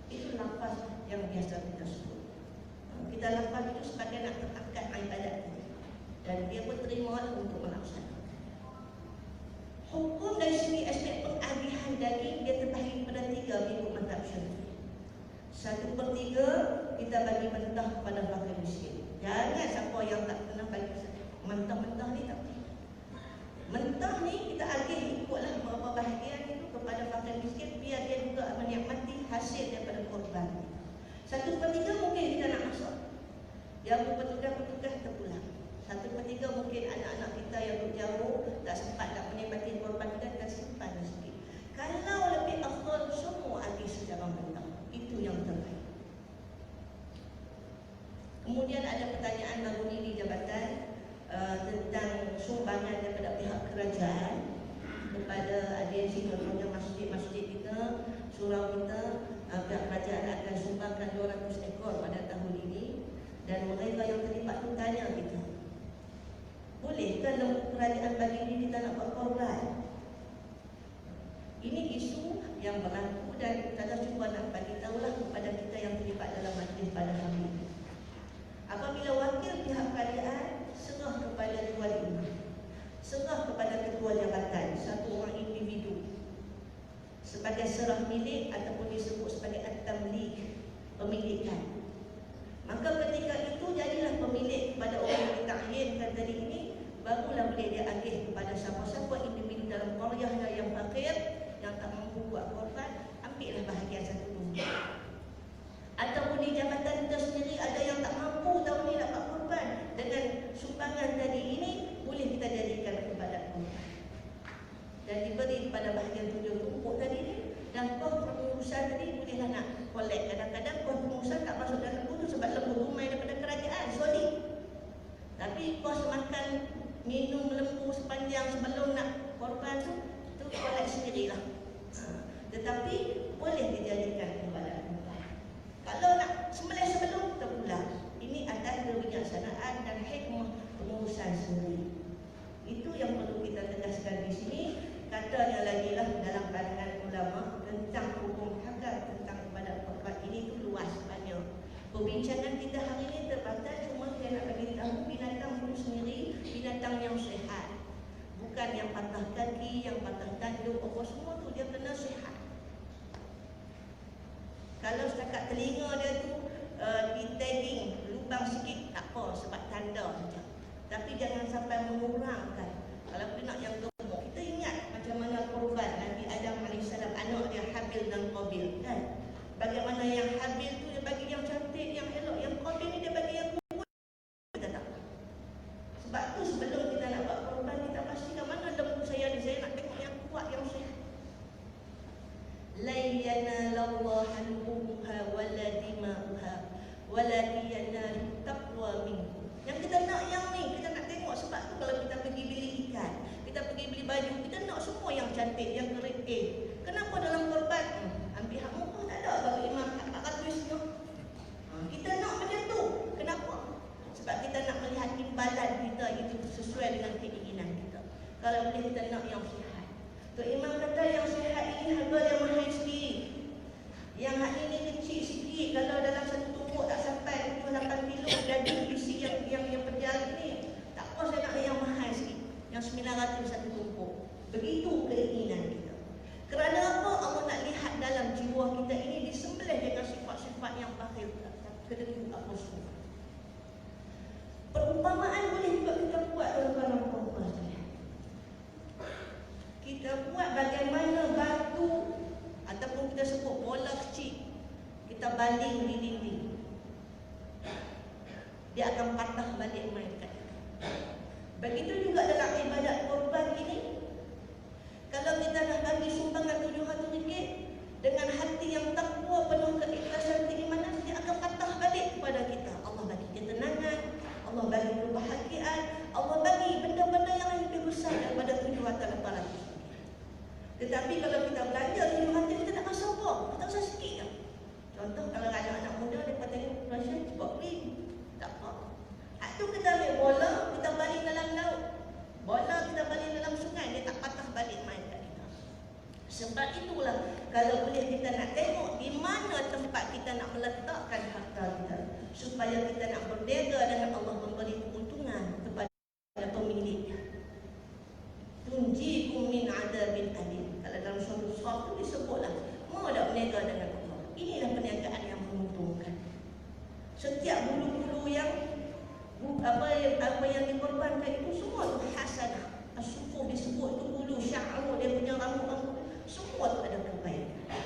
Itu lafaz yang biasa kita sebut. Kita lafaz itu sebagai nak terangkat ibadat ini, dan dia pun terima untuk melaksanakan. Hukum dari segi aspek pengagihan daging dia terbahagi pada 3 minggu mazhab Syafi'i. 1/3 kita bagi mentah kepada fakir miskin. Jangan siapa yang tak pernah bagi mentah-mentah ni, tak. Mentah ni kita agih ikutlah berapa bahagian itu kepada fakir miskin, biar dia juga menikmati hasil daripada korban. 1/3 mungkin kita nak masuk, yang petugas-petugas terpulang. 1/3 mungkin anak-anak kita yang duduk jauh tak sempat nak menikmati korban kita simpan sikit. Kalau lebih afdal semua agih secara mentah, itu yang terbaik. Kemudian ada pertanyaan baru ni di jabatan tentang sumbangan daripada pihak kerajaan kepada agensi, contohnya masjid-masjid kita, surau kita. Pihak kerajaan akan sumbangkan 200 ekor pada tahun ini, dan mereka yang terlibat tu tanya kita, bolehkah lembu kerajaan bagi ini kita nak buat korban? Ini isu yang berlaku dan kita cuba nak bagi tahulah kepada kita yang terlibat dalam majlis pada hari ini. Apabila wakil pihak kerajaan serah kepada dua lima, serah kepada ketua jabatan, satu orang individu, sebagai serah milik ataupun disebut sebagai at-tamlik, pemilikan. Maka ketika itu jadilah pemilik kepada orang yang ditakyinkan tadi ini, barulah boleh dia agih kepada siapa-siapa individu dalam qaryah yang fakir, yang tak mampu buat korban, ambillah bahagian satu dulu. Ataupun di jabatan kita sendiri ada yang tak mampu tahun ni dapat korban, dengan sumbangan tadi ini boleh kita jadikan kepada korban dan diberi pada bahagian 7 tumpuk tadi ni. Dan kos pengurusan tadi bolehlah nak collect. Kadang-kadang kos pengurusan tak masuk dalam lembu tu sebab lembu rumai daripada kerajaan, solid. Tapi kos makan minum lembu sepanjang sebelum nak korban tu collect sendirilah. Tetapi boleh dijadikan kepada korban. Kalau nak sembelih sebelum, terpulang. Ini atas kebijaksanaan dan hikmah pengurusan sendiri. Itu yang perlu kita tegaskan di sini. Katanya lagi lah dalam pandangan ulama tentang hukum hakam tentang kepada korban ini tu luas banyak. Perbincangan kita hari ini terbatas, cuma saya nak bagi tahu binatang pun sendiri binatang yang sihat. Bukan yang patah kaki, yang patah tanduk, apa semua tu dia kena sihat. Kalau setakat telinga dia tu di-tagging lubang sikit tak apa sebab tanda saja. Tapi jangan sampai mengurangkan. Kalau kita nak yang gemuk, kita ingat macam mana korban Nabi Adam AS, anak dia Habil dan Qabil kan. Bagaimana yang Habil tu dia bagi yang cantik, yang elok, yang Qabil ni dia bagi yang kuat. Kita tak. Sebab tu sebelum kita nak buat korban, kita pastikan mana lembu saya ni, saya nak tengok yang kuat, yang sihat. La yanalallahu luhumuha wala dima'uha walakin yanalu taqwa minkum. Yang kita nak yang ni, kita nak tengok. Sebab tu kalau kita pergi beli ikan, kita pergi beli baju, kita nak semua yang cantik, yang keren. Kenapa dalam korban ambil hak muka tak ada bagi imam hak tulisnya? Kita nak macam tu. Kenapa? Sebab kita nak melihat imbalan kita itu sesuai dengan keinginan kita. Kalau boleh kita nak yang sihat. Tu imam kata yang sihat ini harga dia mahal sikit. Yang hak ini kecil sikit, kalau dalam satu tumpuk tak sampai 28 kilo daging isi yang pejal ni. Tak apa, saya nak yang mahal sikit, yang 900 satu tumpuk. Begitu keinginan kita. Kerana apa? Allah nak lihat dalam jiwa kita ini disembelih dengan sifat-sifat yang bakhil, kedengki apa semua. Perumpamaan boleh juga kita buat dalam perempuan saya. Kita buat bagaimana batu ataupun kita sebut bola kecil, kita baling di dinding, dia akan patah balik mereka. Begitu juga dalam ibadat korban ini. Kalau kita dah bagi sumbangan RM700 dengan hati yang takwa, penuh keikhlasan keimanan, dia akan patah balik kepada kita. Allah bagi ketenangan, Allah bagi kebahagiaan, Allah bagi benda-benda yang lebih besar daripada RM700. Tetapi kalau kita belanja RM700, kita tak rasa apa, kita rasa sikit kan. Contoh kalau anak-anak muda mereka tengok Malaysia cepat beli, tak apa. Itu kita ambil bola, kita balik dalam laut. Bola kita balik dalam sungai, dia tak patah balik main kat kita. Sebab itulah kalau boleh kita nak tengok di mana tempat kita nak meletakkan harta kita, supaya kita nak berniaga dengan Allah, memberi keuntungan kepada pemiliknya. Tunjikum min adabin alim. Kalau dalam suatu suatu disebutlah mau tak berniaga dengan Allah. Inilah perniagaan yang menguntungkan. Setiap bulu-bulu yang apa yang dikorbankan itu semua tu hasanah. As-sufuh disebut tu bulu, sya'ru dia punya rambut-rambut, semua tu ada kebaikan.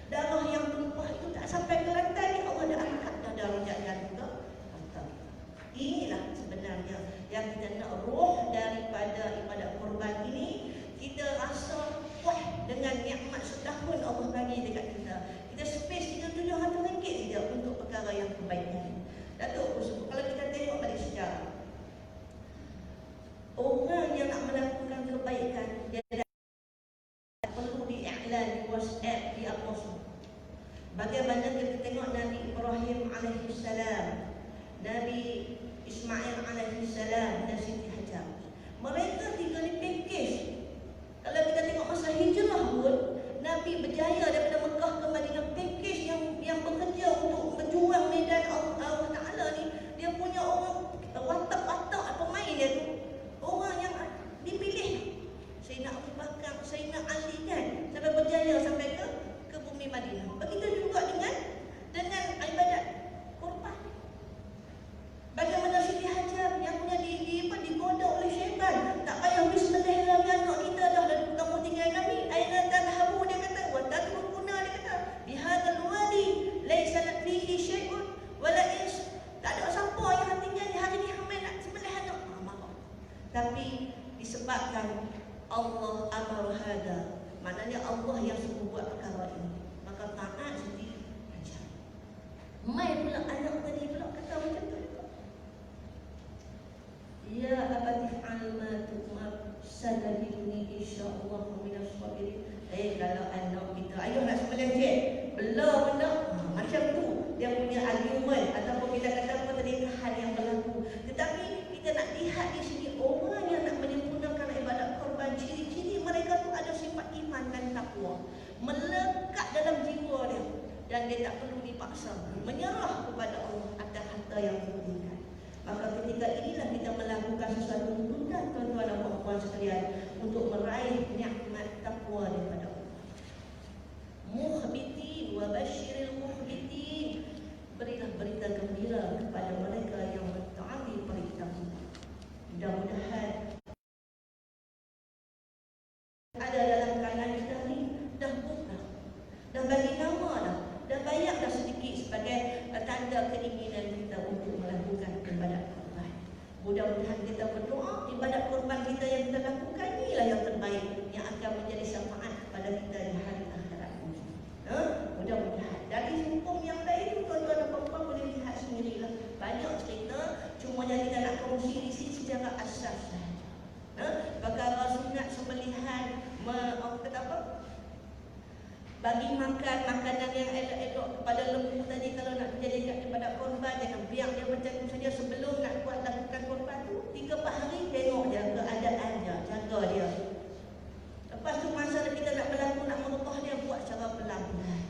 Darah yang tumpah itu tak sampai ke lantai, Allah dah angkat dah darajat juga. Inilah sebenarnya yang kita nak, roh daripada ibadat korban ini. Kita rasa puas dengan nikmat setahun Allah bagi dekat kita. Kita space RM700 saja untuk perkara yang kebaikan. Datuk, kalau kita tengok balik sejarah, orang yang nak melakukan kebaikan, dia perlu di-i'lan di WhatsApp, di apa semua. Bagaimana kita tengok Nabi Ibrahim alaihissalam, Nabi Ismail alaihissalam dan Siti Hajar. Mereka tiga ni package. Kalau kita tengok masa hijrah pun, Nabi berjaya daripada Mekah ke Madinah, package yang bekerja untuk menjual medan Allah Ta'ala ni. Dia punya orang watak-watak pemain dia tu, orang yang dipilih. Sayyidina Abu Bakar, Sayyidina Ali kan, sampai berjaya sampai ke Tetapi disebabkan Allah amar hada, maknanya Allah yang suruh buat perkara ini, maka taat sendiri ajar. Mai pula anak tadi pula kata macam tu juga. Ya abati fa'al ma tu'mar sanadini insyaallah minas sabirin. Kalau anak kita, ayuh nak sembelih je, belum nak, macam tu dia punya argument ataupun kita kata apa tadi, hal yang berlaku. Tetapi kita nak lihat di sini orang yang nak menyempurnakan ibadat korban, ciri-ciri mereka tu ada sifat iman dan takwa melekat dalam jiwa dia, dan dia tak perlu dipaksa, menyerah kepada Allah atas harta yang diberikan. Maka ketika inilah kita melakukan sesuatu tuntutan tuan-tuan dan puan-puan sekalian untuk meraih nikmat takwa daripada Allah. Muhbitin wa basyiril muhbitin, berilah berita gembira kepada mereka yang mentaati perintah Allah. Mudah-mudahan ada dalam kalangan kita ni dah buka, dah bagi nama dah banyak dah sedikit sebagai tanda keinginan kita untuk melakukan ibadat korban. Mudah-mudahan kita berdoa ibadat korban kita yang kita lakukan inilah yang terbaik, yang akan menjadi syafaat kepada kita di hari akhirat. Mudah-mudahan dari hukum yang lain tu tuan-tuan dan puan-puan boleh lihat sendirilah, banyak cerita, cuma yang kita nak kongsi di sini secara asas sahaja. Perkara sunat sembelihan, kata apa? Bagi makan makanan yang elok-elok kepada lembu tadi. Kalau nak menjadikan ibadat korban, jangan biar dia macam tu saja. Sebelum nak buat lakukan korban tu 3-4 hari tengok dia keadaan dia, jaga dia. Lepas tu masa kita nak berlaku, nak merubah dia, buat secara pelan-pelan.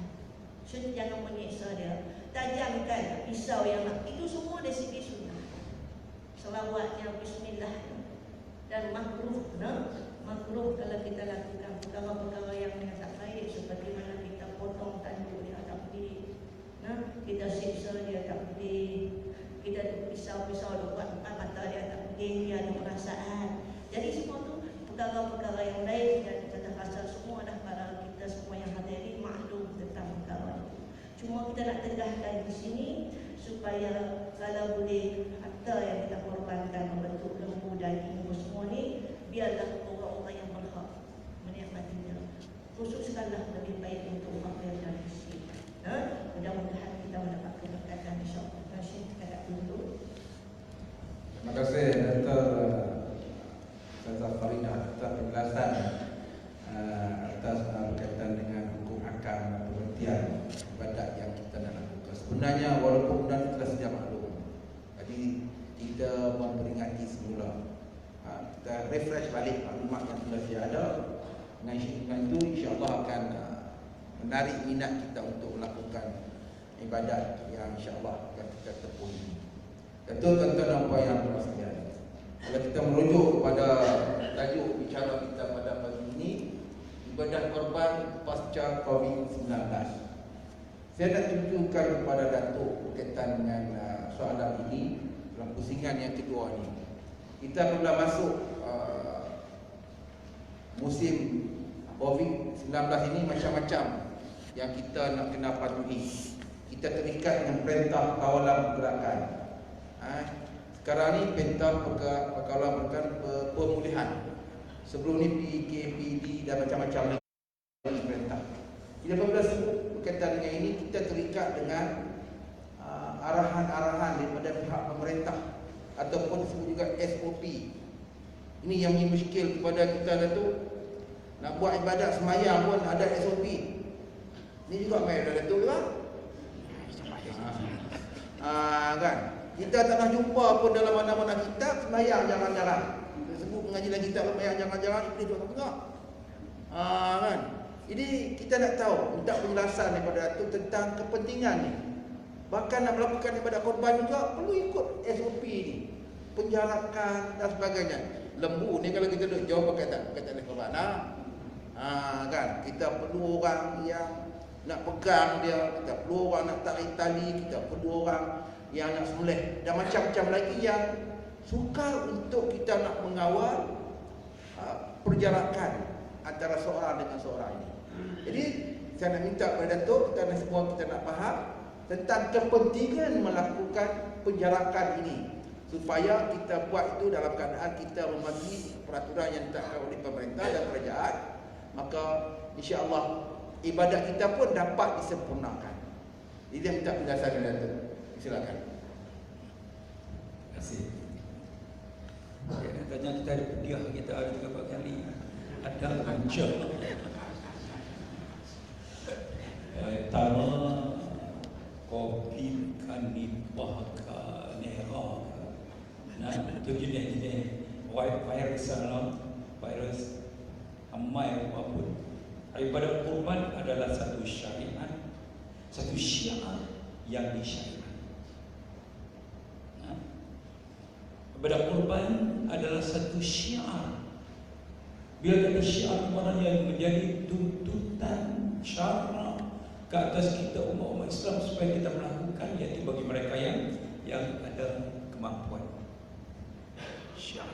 Jangan menyiksa dia. Tajamkan pisau yang nak. Itu semua dari segi sunnah. Selawatnya, bismillah. Dan makruh, makruh kalau kita lakukan perkara-perkara yang tak baik, seperti mana kita potong tanduk dia tak pedih, kita siksa dia tak pedih, kita pisau-pisau buat depan mata dia tak pedih, dia ada perasaan. Jadi semua tu perkara-perkara yang lain, dan kita dah rasa semua dah, para kita semua yang hadirin maklum tentang perkara itu. Cuma kita nak tegahkan di sini supaya kalau boleh harta yang kita korbankan membentuk lembu, daging semua ni, biarlah orang-orang yang berhak menikmatinya. Khususkanlah lebih baik untuk orang yang miskin. Mudah-mudahan kita mendapat keberkatan insya-Allah. Terima kasih, kita tak tunggu. Terima kasih Dr. Ustazah Farida atas penjelasan atas berkaitan dengan hukum akam dan pengertian ibadat yang kita nak lakukan. Sebenarnya walaupun benda itu telah sedia maklum, jadi kita memperingati semula, kita refresh balik maklumat yang sudah sedia ada. Dengan itu insya-Allah akan menarik minat kita untuk melakukan ibadat yang insya-Allah akan kita tempuh ini. Tentu tuan-tuan dan puan yang bersedia, kalau kita merujuk kepada tajuk bicara kita pada pagi ini, ibadat korban pasca COVID-19, saya nak tunjukkan kepada Datuk berkaitan dengan soalan ini dalam pusingan yang kedua ini. Kita apabila masuk musim COVID-19 ini, macam-macam yang kita nak kena patuhi. Kita terikat dengan perintah kawalan pergerakan. Sekarang ni perintah kawalan pergerakan pemulihan. Sebelum ni PKPD dan macam-macam lagi perintah. Jadi apabila sebut berkaitan dengan ini, kita terikat dengan arahan-arahan daripada pihak pemerintah ataupun disebut juga SOP. Ini yang muskil kepada kita Datuk. Nak buat ibadat semayang pun ada SOP. Ini juga main Datuk kan? Kan? Kita tak nak jumpa pun dalam mana-mana kitab semayang jangan-jangan. Sebut pengajian kitab semayang jangan-jangan, ini juga tak tengok. Kan? Jadi kita nak tahu, minta penjelasan daripada Datuk tentang kepentingan ni. Bahkan nak melakukan ibadat korban juga perlu ikut SOP ni, penjarakan dan sebagainya. Lembu ni kalau kita duduk jauh berkaitan dengan korban, kan, kita perlu orang yang nak pegang dia, kita perlu orang nak tarik tali, kita perlu orang yang nak sembelih, dan macam-macam lagi yang sukar untuk kita nak mengawal perjarakan antara seorang dengan seorang ini. Jadi saya nak minta kepada Datuk, kita semua kita nak faham tentang kepentingan melakukan penjarakan ini supaya kita buat itu dalam keadaan kita mematuhi peraturan yang ditetapkan oleh pemerintah dan kerajaan, maka insya-Allah ibadat kita pun dapat disempurnakan. Ini yang minta penjelasan Datuk. Silakan. Terima kasih. Katanya kita ada pediah, kita ada beberapa kali ada hancur. Pertama, COVID kan dibahaka nera. Nah, itu jenis-jenis virus amai apapun. Ibadat kurban adalah satu syariat, satu syiar yang disyariatkan. Ibadat kurban adalah satu syiar. Bila kata syiar, maknanya menjadi tuntutan syara ke atas kita umat-umat Islam supaya kita melakukan, iaitu bagi mereka yang ada kemampuan. Syiar.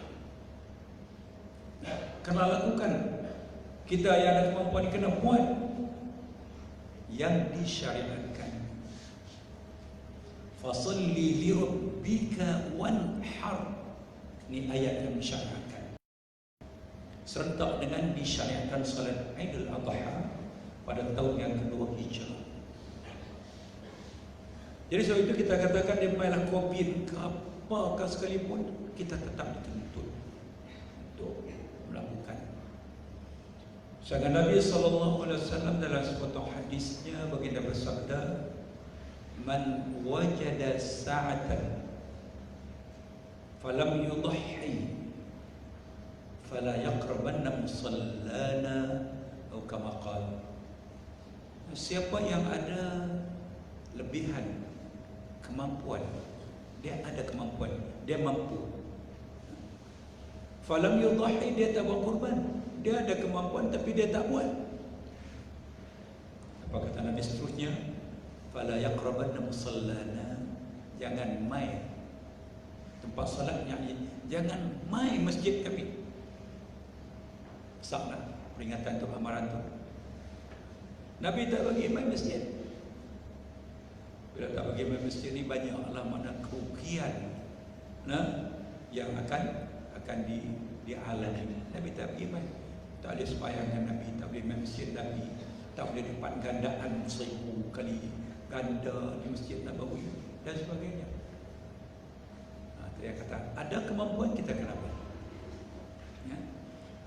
Kena lakukan. Kita yang ada kemampuan kena buat yang disyariatkan. Fasalli li rabbika wanhar. Ini ayat yang disyariatkan. Serentak dengan disyariatkan salat Aidil Adha pada tahun yang kedua Hijrah. Jadi sebab itu kita katakan dia mainlah COVID ke apakah sekalipun, kita tetap dituntut untuk melakukan. Sedangkan Nabi SAW dalam sepotong hadisnya baginda bersabda, "Man wajada sa'atan falam yudhi fala yaqrabanna musallana," atau kama qala. Siapa yang ada lebihan kemampuan, dia ada kemampuan, dia mampu, falam yudhi, dia tak buat kurban, dia ada kemampuan tapi dia tak buat. Apa kata Nabi seterusnya? Fala yaqrabanna musallana, jangan mai tempat salatnya, jangan mai masjid kami. Besarlah peringatan tu, amaran tu. Nabi tak bagi mai masjid. Bila tak bagi mai masjid ni, banyaklah mana kerugian yang akan dialami. Nabi tak bagi mai. Tak boleh sembahyang dengan Nabi, tak boleh main masjid Nabi, tak boleh dapat gandaan 1000 kali ganda di masjid Nabawi dan sebagainya. Dia kata ada kemampuan kita kena buat. Ya.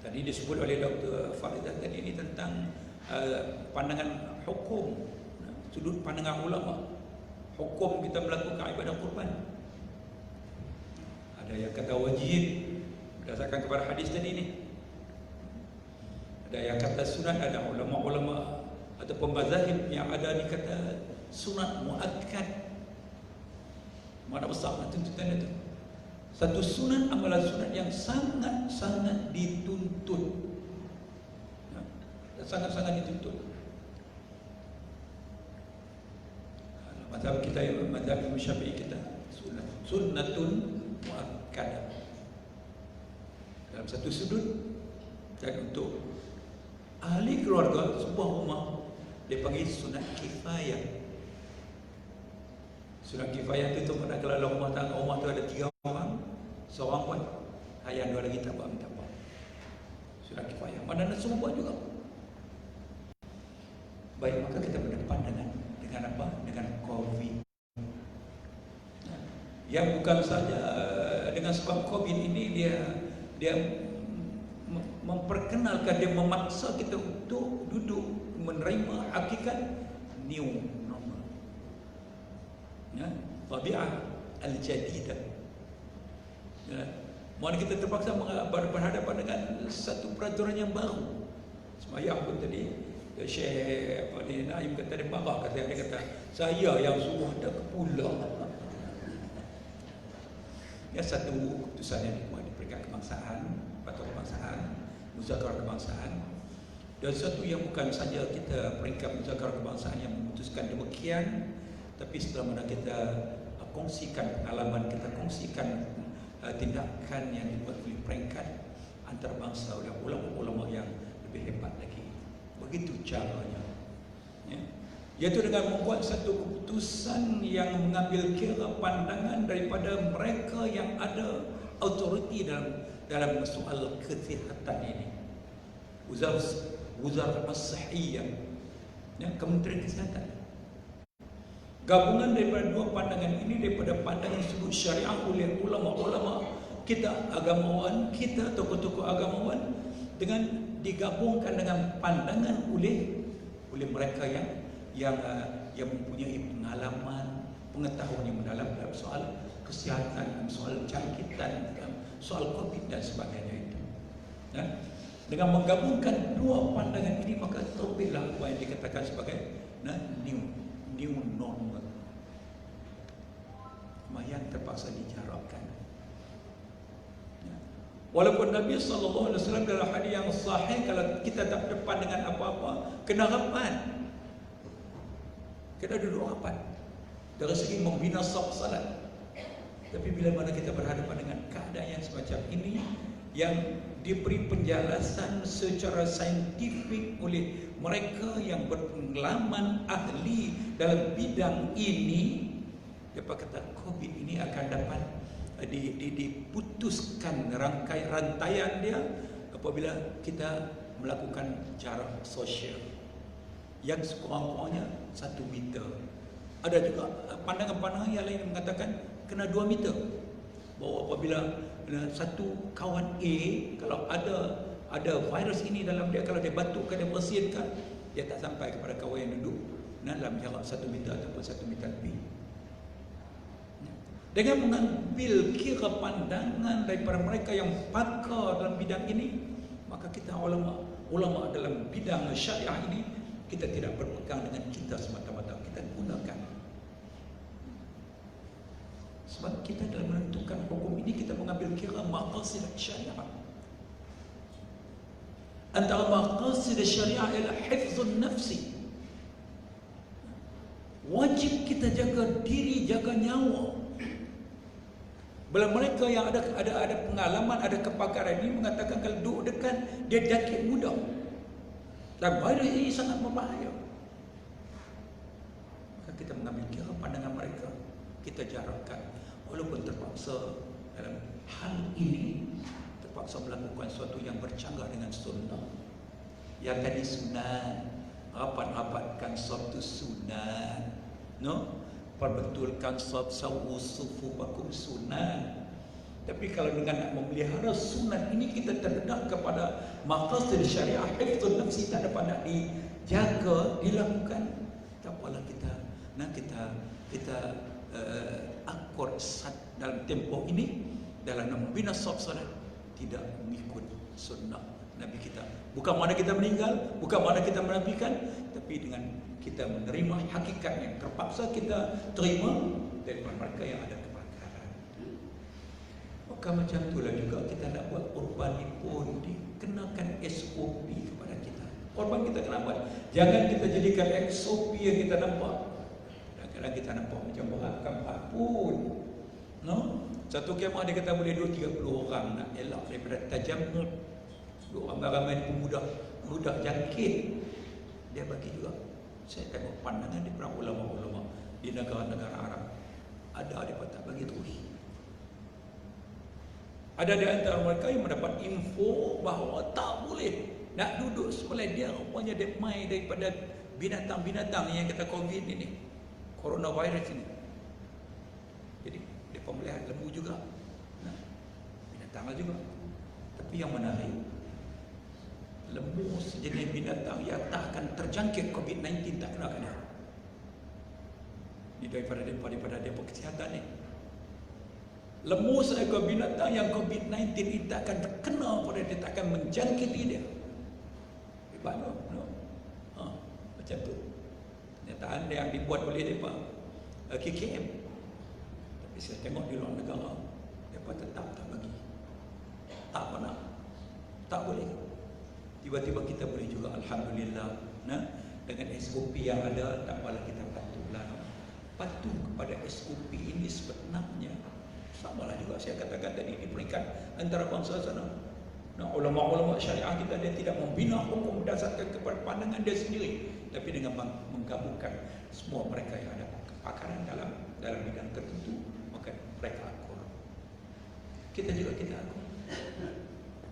Tadi disebut oleh Dr. Faridah tadi ini tentang pandangan hukum, sudut pandangan ulama. Hukum kita melakukan ibadah kurban. Ada yang kata wajib berdasarkan kepada hadis tadi ini. Ada yang kata sunat, ada ulama-ulama atau pemazahib yang ada ni kata sunat muakkad. Mana besar tuntutan itu. Satu sunat, amalan sunat yang sangat-sangat dituntut. Sangat-sangat dituntut. Mazhab kita, mazhab Imam Syafi'i kita, sunnatun muakkadah. Dalam satu sudut, dan untuk ahli keluarga sebuah rumah dia panggil sunat kifayah. Sunat kifayah itu maknanya kalau rumah tangga rumah tu ada 3 orang, seorang buat, yang 2 lagi tak buat, minta buat. Sunat kifayah. Maknanya semua buat juga. Baik, maka kita berdepan dengan apa? Dengan COVID. Yang bukan saja dengan sebab COVID ini dia memperkenalkan, dia memaksa kita untuk duduk menerima hakikat new normal. Ya, tabi'ah al-jadidah. Ya, mana kita terpaksa berhadapan dengan satu peraturan yang baru. Semayang pun tadi Syekh Naim kata dia marah, dia kata saya yang suruh ada ke pulau. Ya, satu keputusan yang dibuat di peringkat kebangsaan, patut kebangsaan, muzakarah kebangsaan, dan satu yang bukan saja kita peringkat muzakarah kebangsaan yang memutuskan demikian, tapi setelah mana kita kongsikan pengalaman, kita kongsikan tindakan yang dibuat oleh peringkat antarabangsa oleh ulama-ulama yang lebih hebat lagi. Begitu caranya. Ya. Iaitu dengan membuat satu keputusan yang mengambil kira pandangan daripada mereka yang ada autoriti dalam soal kesihatan ini. Wizarah As-Sihiyah, ya, Kementerian Kesihatan. Gabungan daripada dua pandangan ini, daripada pandangan sudut syariah oleh ulama-ulama kita, agamawan kita, tokoh-tokoh agamawan, dengan digabungkan dengan pandangan oleh mereka yang mempunyai pengalaman, pengetahuan yang mendalam dalam soal kesihatan, soal jangkitan, soal COVID dan sebagainya itu. Ya? Dengan menggabungkan dua pandangan ini, maka terbitlah apa yang dikatakan sebagai new normal. Yang terpaksa dijarakkan. Ya. Walaupun Nabi SAW dalam hadis yang sahih, kalau kita tak depan dengan apa-apa, kena rapat. Kita duduk rapat dari segi membina salat. Tapi bila mana kita berhadapan dengan keadaan yang semacam ini, yang diberi penjelasan secara saintifik oleh mereka yang berpengalaman ahli dalam bidang ini, dapat kata COVID ini akan dapat diputuskan rantaian dia apabila kita melakukan jarak sosial yang sekurang-kurangnya 1 meter. Ada juga pandangan-pandangan yang lain mengatakan kena 2 meter. Bahawa apabila satu kawan A, kalau ada virus ini dalam dia, kalau dia batukkan, dia bersinkan, dia tak sampai kepada kawan yang duduk dalam jarak 1 meter ataupun 1 meter lebih. Dengan mengambil kira pandangan daripada mereka yang pakar dalam bidang ini, maka kita ulama dalam bidang syariah ini, kita tidak berpegang dengan kita semata-mata, kita gunakan. Sebab kita dalam menentukan hukum ini, kita mengambil kira maqasid syariah. Antara maqasid syariah ialah hifzun nafsi. Wajib kita jaga diri, jaga nyawa. Bila mereka yang ada pengalaman, ada kepakaran ini mengatakan kalau duduk dekat, dia jangkit mudah. Dan virus ini sangat berbahaya. Maka kita mengambil kira pandangan mereka, kita jarakkan. Walaupun terpaksa dalam hal ini, terpaksa melakukan sesuatu yang bercanggah dengan sunnah. Yang tadi sunat, rapat-rapatkan suatu sunat, perbetulkan sawu sufufakum sunat. Tapi kalau dengan nak memelihara sunat ini kita terdedah kepada maqasid syariah, hifzun nafsi, tak dapat nak dijaga, dilakukan, tak apalah kita akur dalam tempoh ini dalam membina salat, tidak mengikut sunnah Nabi kita. Bukan mana kita meninggal, bukan mana kita menafikan, tapi dengan kita menerima hakikat yang terpaksa kita terima daripada mereka yang ada kebakaran. Maka macam itulah juga kita nak buat korban ni pun dikenakan SOP kepada kita. Korban kita kena buat. Jangan kita jadikan SOP yang kita nampak. Kadang-kadang kita nampak macam berhak pun. Satu kemah dia kata boleh 2-30 orang, nak elak daripada tajamud. Orang ramai mudah jangkit. Dia bagi juga. Saya tengok pandangan di para ulama-ulama di negara-negara Arab. Ada mereka tak bagi terus. Ada di antara mereka yang mendapat info bahawa tak boleh nak duduk sebelah dia. Rupanya dia mai daripada binatang-binatang yang kata COVID ini, coronavirus ini. Jadi dia pemeliharaan lembu juga, binatang juga. Tapi yang menarik, lembu sejenis binatang yang tak akan terjangkit COVID-19 tak kena dia. Ini daripada dia kesihatan ni. Lembu seekor binatang yang COVID-19 ini tak akan terkena pada dia, tak akan menjangkiti dia. Hebat macam tu. Kenyataan yang dibuat oleh mereka KKM. Tapi saya tengok di luar negara, mereka tetap tak bagi. Tak pernah. Tak boleh. Tiba-tiba kita boleh juga, alhamdulillah, dengan SOP yang ada, tak apalah kita patuhlah. Patuh kepada SOP ini sebenarnya samalah juga saya katakan tadi di peringkat antara bangsa sana. Ulama ulama-ulama syariah kita, dia tidak membina hukum berdasarkan kepada pandangan dia sendiri, tapi dengan menggabungkan semua mereka yang ada kepakaran dalam bidang tertentu, maka mereka akur. Kita juga kita akur.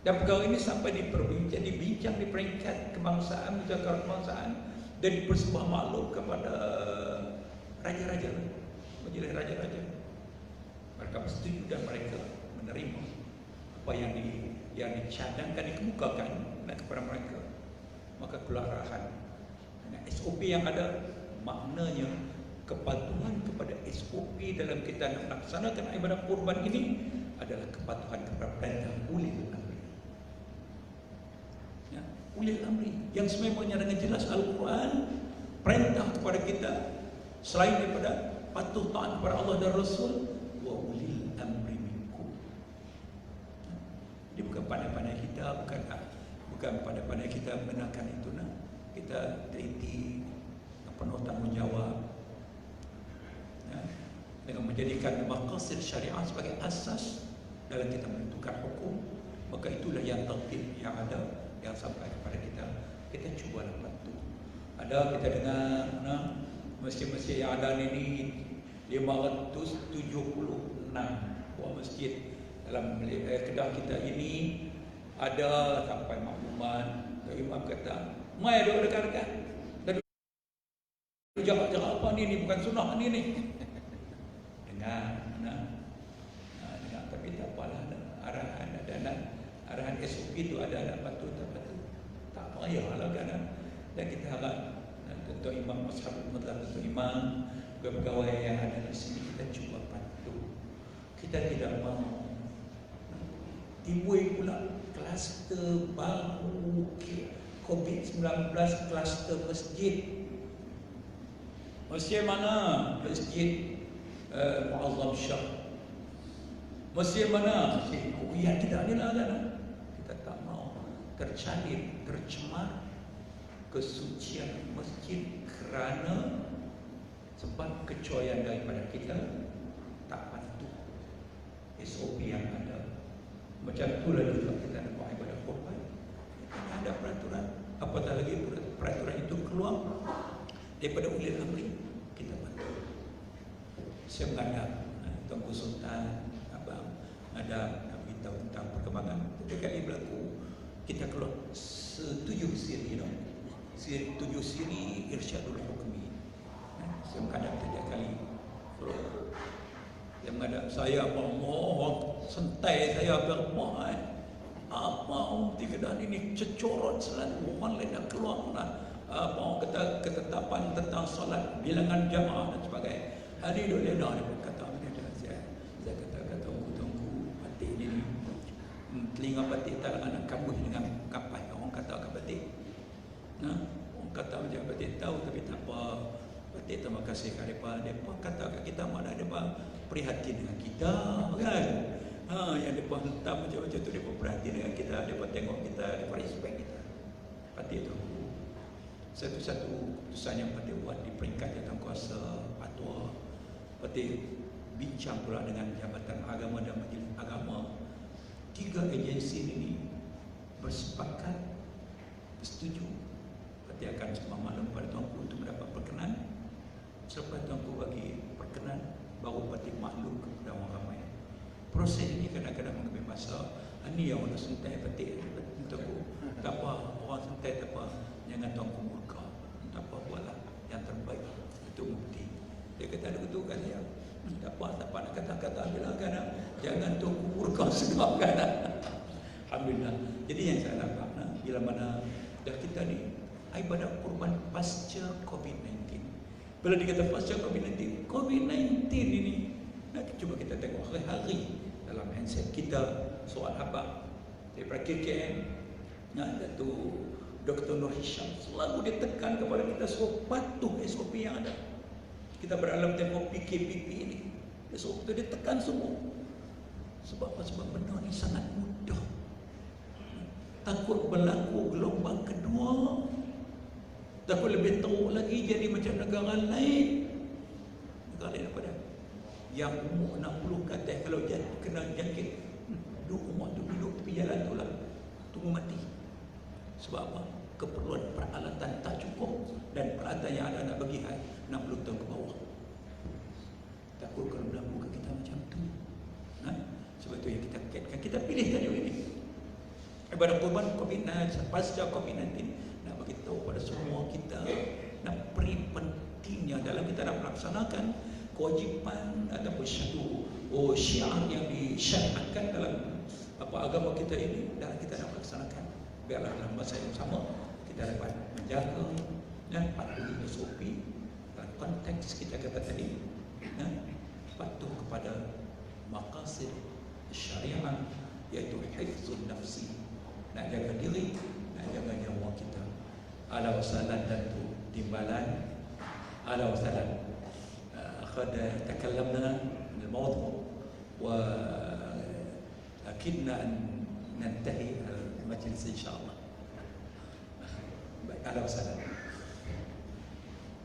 Dan perkara ini sampai dibincang di peringkat kebangsaan, muzakarah kebangsaan, dan dipersebuah maklum kepada raja-raja, majelis raja-raja. Mereka bersetuju dan mereka menerima apa yang dicadangkan, dikemukakan kepada mereka. Maka keluar arahan. SOP yang ada, maknanya kepatuhan kepada SOP dalam kita melaksanakan ibadah kurban ini adalah kepatuhan kepada perintah ulil amri. Ya, ulil amri yang sememangnya dengan jelas Al-Quran perintah kepada kita, selain daripada patuh taat kepada Allah dan Rasul, wa ulil amri minkum. Jadi bukan pandai-pandai kita, bukan pandai-pandai kita benarkan itu, nah. Kita teliti, penuh tanggungjawab, ya, dengan menjadikan maqasid syariah sebagai asas dalam kita menentukan hukum. Maka itulah yang tertib yang ada, yang sampai kepada kita. Kita cuba bantu. Ada kita dengar, nah, masjid-masjid yang ada ini 576 buah masjid dalam Kedah kita ini. Ada sampai makluman, imam kata, mai ada dekat-dekat. Dan jarak-jarak apa ni bukan sunnah ni. Dengar, dengar, tapi tak apalah, arahan SOP itu ada patuh tak patuh. Tak payahlah kan. Dan kita harap tentu imam masyarakat mutlak, tentu imam, pegawai yang ada di sini, kita cuba patuh. Kita tidak mahu timbul pula kluster baru COVID-19, kluster masjid. Masjid mana? Masjid Muazzam Shah. Masjid mana? Masjid Kuwiyah. Tidak ni lah kan. Kita tak mahu tercemar kesucian masjid kerana sebab kecuaian daripada kita tak patuh SOP yang ada. Macam itulah juga kita nak buat ibadah kurban. Ada peraturan, apatah lagi peraturan itu keluar daripada ulil amri, kita patuh. Saya menghadap Tuanku Sultan, abang ada nak beritahu tentang perkembangan. Setiap kali berlaku, kita keluar 7 siri, siri 7 siri irsyadul hukmi. Saya menghadap setiap kali. Dia menghadap saya, Allah, sentai saya bermohon. Apa umti Kedah ini cecorot selalu, orang lain nak keluar apa orang kata ketetapan tentang solat bilangan jamaah dan sebagainya. Hari dulu dia kata saya kata tunggu batik ni telinga batik tak nak kambuh dengan kapas. Orang kata batik, orang kata macam batik tahu, tapi tak apa. Batik terima kasih kepada mereka kata kat kita mana mereka prihatin dengan kita kan. Yang mereka hentam macam-macam tu, mereka perhatian dengan kita, mereka tengok kita, mereka respect kita. Batik tu satu-satu keputusan yang Batik buat di peringkat Jawatankuasa Fatwa. Batik bincang pula dengan Jabatan Agama dan Majlis Agama. 3 agensi ini bersepakat, bersetuju. Batik akan sembah maklum pada Tuanku untuk mendapat perkenan. Selepas Tuanku bagi perkenan, baru Batik maklum kepada orang ramai. Proses ini kadang-kadang mengambil masa. Ini yang orang sentai Batik Tuanku. Tak apa, orang sentai tak apa. Jangan Tuanku murka. Tak apa, buatlah yang terbaik untuk mufti. Dia kata ada betul kan ya. Tak apa nak kata-kata bilang kan. Jangan Tuanku murka sebab kan. Alhamdulillah. Jadi yang saya nampak, bila mana dah kita ni ibadah kurban pasca COVID-19. Bila dikata pasca COVID-19, COVID-19 ini, cuba kita tengok hari-hari dalam handset kita soal apa daripada KKM, Datuk Dr. Nur Hisham selalu ditekan kepada kita suruh patuh SOP yang ada. Kita berdalam tempoh PKPP ini, SOP itu ditekan semua. Sebab apa? Sebab benda ini sangat mudah. Takut berlaku gelombang kedua, takut lebih teruk lagi jadi macam negara lain. Negara lain apa dah? Yang umur 60 ke atas, kalau kena jangkit, duduk umur tu duduk tepi jalan tu lah, tunggu mati. Sebab apa? Keperluan peralatan tak cukup, dan peralatan yang ada nak bagi 60 tahun ke bawah. Takut kalau berlaku ke kita macam tu. Sebab itu yang kita kaitkan, kita pilih tajuk ini. Ibadah Kurban COVID-19, pasca COVID-19, nak bagi tahu pada semua kita, nak beri pentingnya dalam kita nak melaksanakan kewajipan ataupun syiar yang disyariatkan dalam agama kita ini, dan kita nak melaksanakan. Biarlah dalam masa yang sama kita dapat menjaga dan patuhi SOP dalam konteks kita kata tadi, patuh kepada maqasid syariah, iaitu hifzun nafsi, nak jaga diri, nak jaga nyawa kita. Ala wasalan tentu timbalan. Ala wasalan qad takallamna al mawdu' wa akidna an nantahi al majlis insyaallah. Ala wasalan.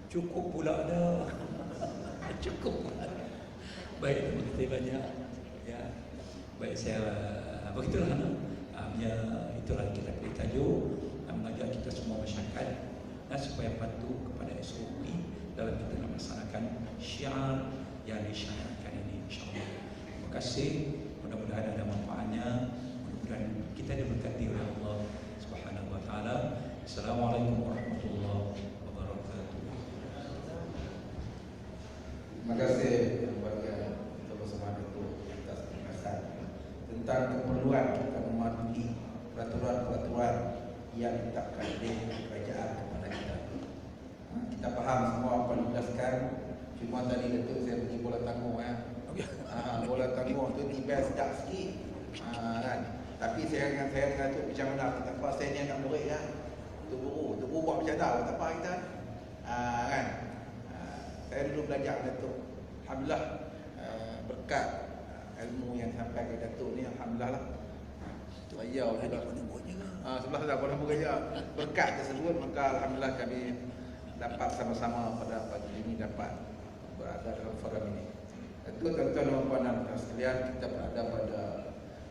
Cukup pula dah. Cukup pula. Baik, terima kasih banyak. Ya. Baik, saya begitulah ya, itulah kita beri tajuk, mengajak kita semua masyarakat supaya patuh kepada SOP dalam kita melaksanakan syiar yang disyariatkan ini, insyaAllah. Terima kasih, mudah-mudahan ada manfaatnya, mudah-mudahan kita diberkati oleh Allah Subhanahu wa taala. Assalamualaikum warahmatullahi wabarakatuh. Terima kasih kepada Tuan Bersama Datuk atas penjelasan tentang keperluan kita mematuhi peraturan-peraturan yang ditetapkan oleh kerajaan kepada kita. Kita faham semua apa yang dijelaskan. Cuma tadi Datuk saya pergi bola tanggung bola tanggung tu tiba sedap sikit. Kan? Tapi saya dengan Datuk macam mana, tak apa, saya ni anak murid kan. Tu guru buat macam mana, tak apa kita. Kan? Saya dulu belajar Datuk. Alhamdulillah berkat ilmu yang sampai ke Datuk ni, alhamdulillah lah. Ayau juga. Sebelah dah Kuala Lumpur ya. Berkat tersebut, maka alhamdulillah kami dapat sama-sama pada pagi ini dapat berada dalam forum ini. Itu tuan-tuan dan puan-puan sekalian, kita berada pada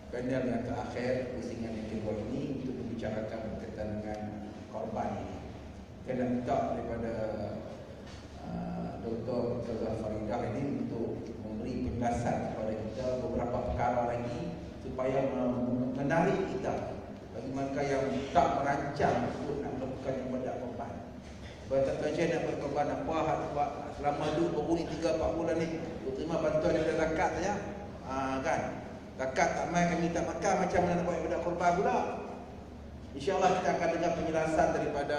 panel yang terakhir pusingan yang kedua ini untuk membicarakan berkaitan dengan korban ini. Kita minta daripada Dr. Faridah ini untuk memberi penjelasan kepada kita beberapa perkara lagi supaya menarik kita bagi mereka yang tak merancang untuk nak melakukan ibadat korban. Sebab tak tahu nak buat korban apa, hak buat selama 2 bulan 3-4 bulan ni untuk terima bantuan daripada zakat saja. Kan? Zakat tak mai, kami tak makan, macam mana nak buat ibadat korban pula? InsyaAllah kita akan dengar penjelasan daripada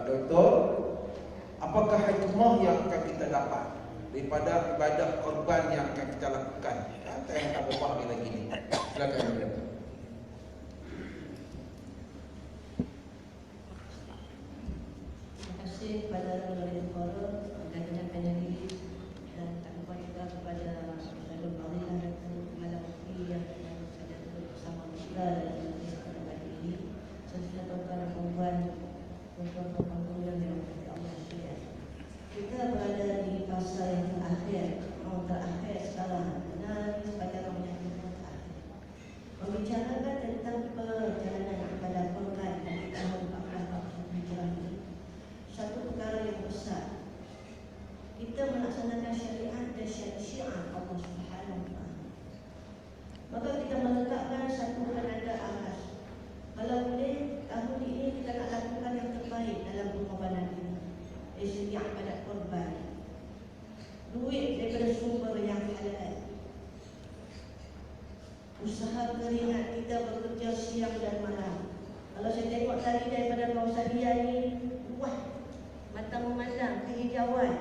Doktor. Apakah hikmah yang akan kita dapat daripada ibadah korban yang akan kita lakukan? Tak payah tak berbual lagi ni. Silakan Doktor. Terima kasih kepada Tuan Forum dan dengan panelis, dan tak lupa juga kepada Datuk Faridah dan Malam yang saya bersama kita pada pagi ini. Serta tuan-tuan dan puan-puan, tuan-tuan yang dirahmati Allah sekalian. Kita berada di fasa yang terakhir sekarang, dan sepanjang yang terakhir membicarakan tentang perjalanan kepada korban di tahun 1440 Hijrah ini. Satu perkara yang besar, kita melaksanakan syariat dan syiar Allah Subhanahu wa taala. Maka kita meletakkan satu penanda aras. Kalau boleh, tahun ini kita nak lakukan yang terbaik dalam pengorbanan ini. Dari segi ibadat korban, duit daripada sumber yang halal, usaha keringat kita bekerja siang dan malam. Kalau saya tengok tadi daripada kawasan dia ni, wah, mata memandang kehijauan,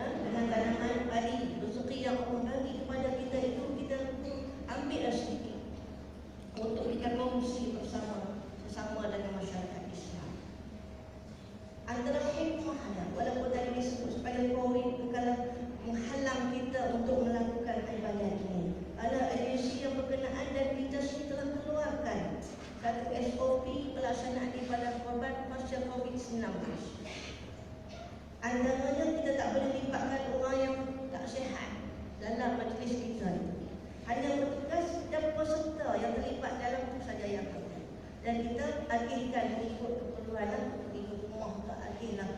dengan tanaman padi, rezeki yang Allah bagi kepada kita itu, kita ambil sedikit untuk kita kongsi bersama sesama dengan masyarakat Islam. Antara hikmah ada, walaupun tadi disebut supaya COVID kalau menghalang kita untuk melakukan ibadat ini. Ada agensi yang berkenaan dan kita telah keluarkan satu SOP pelaksanaan ibadat korban pasca COVID-19. Antaranya kita tak boleh libatkan orang yang tak sihat dalam majlis kita itu. Hanya petugas dan peserta yang terlibat dalam itu saja yang ada. Dan kita ikut keperluan lah, pergi ke rumah tak adillah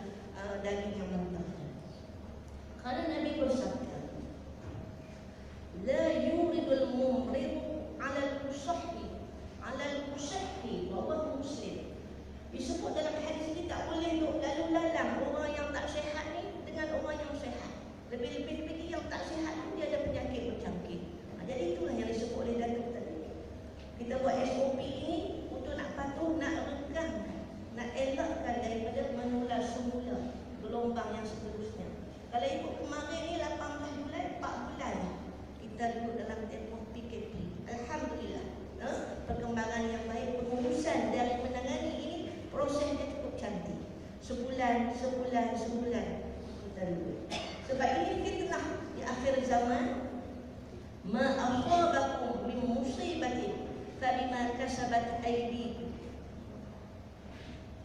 daging yang mentah. Kerana Nabi bersabda, la yuridul mumrid ala al-musahhi wa Muslim. Disebut dalam hadis ini tak boleh duk lalu lalang orang yang tak sihat ni dengan orang yang sihat. Lebih-lebih yang tak sihat tu dia ada penyakit berjangkit. Jadi itulah yang disebut oleh Datuk tadi. Kita buat SOP ini untuk nak patuh, nak regangkan, nak elakkan daripada menular semula gelombang yang seterusnya. Kalau ikut kemarin ni 18 bulan, 4 bulan kita duduk dalam tempoh PKP. Alhamdulillah. Perkembangan yang baik, pengurusan dari menangani ini prosesnya cukup cantik. Sebulan kita duduk. Sebab ini fitnah di akhir zaman. Ma asabakum min musibatin fabima kasabat aydikum.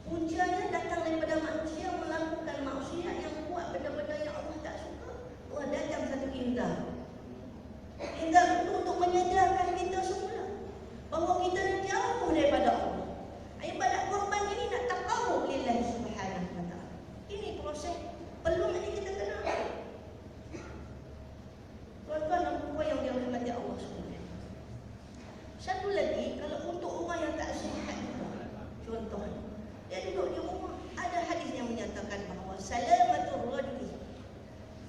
Puncanya datang daripada manusia melakukan maksiat yang buat benda-benda yang Allah tak suka. Allah datang satu indah untuk menyadarkan kita semula bahawa kita jauh daripada Allah. Ibadat korban ini nak taqarrub lillahi subhanahu wa ta'ala. Ini proses perlu ini kita kenal. Tuan-tuan dan puan yang dirahmati Allah sekalian. Satu lagi, kalau untuk orang yang tak sihat, contoh, dia duduk di rumah. Ada hadis yang menyatakan bahawa salamatul rajuli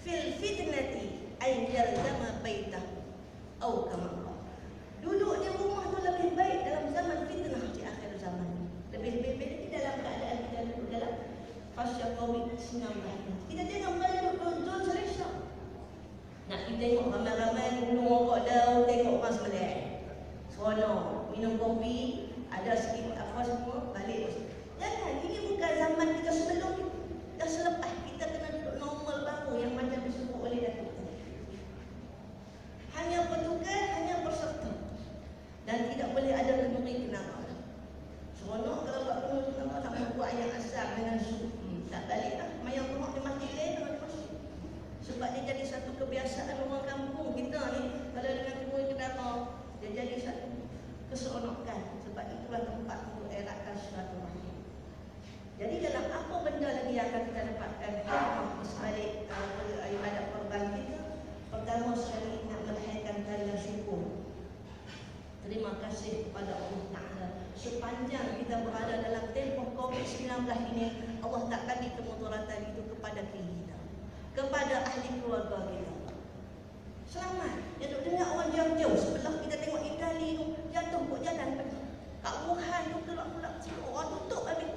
fil fitnati ay yalzama baitahu atau kama qala. Duduk di rumah tu lebih baik dalam zaman fitnah di akhir zaman. Lebih baik dalam keadaan kita duduk dalam fasa COVID-19. Kita jangan duduk selesa. Nak kita tengok ramai-ramai minum rokok dah, tengok orang sembelih. Seronok, minum kopi, ada sikit apa semua, balik. Jangan, ini bukan zaman kita sebelum ni. Dah selepas kita kena duduk normal baru yang macam disebut oleh Datuk tadi. Hanya bertugas, hanya berserta. Dan tidak boleh ada kenduri kenapa. Seronok kalau buat kenduri kenapa tak mahu buat ayat asal dengan sup. Tak balik lah, mayang tengok di masjid lain kalau di masjid. Sebab dia jadi satu kebiasaan orang kampung kita ni. Kalau dengan kenduri kenapa, dia jadi satu keseronokan. Sebab itulah tempat untuk eratkan silaturahim. Jadi dalam apa benda lagi yang akan kita dapatkan sebalik ibadat korban kita? Pertama sekali nak melahirkan tanda syukur. Terima kasih kepada Allah Ta'ala. Sepanjang kita berada dalam tempoh COVID-19 ini, Allah tak bagi kemudaratan itu kepada kita, kepada ahli keluarga kita. Selamat. Dia duk dengar orang jauh-jauh sebelah kita tengok Itali tu jatuh kok jalan penuh. Kat Wuhan tu kelak-kelak orang tutup habis.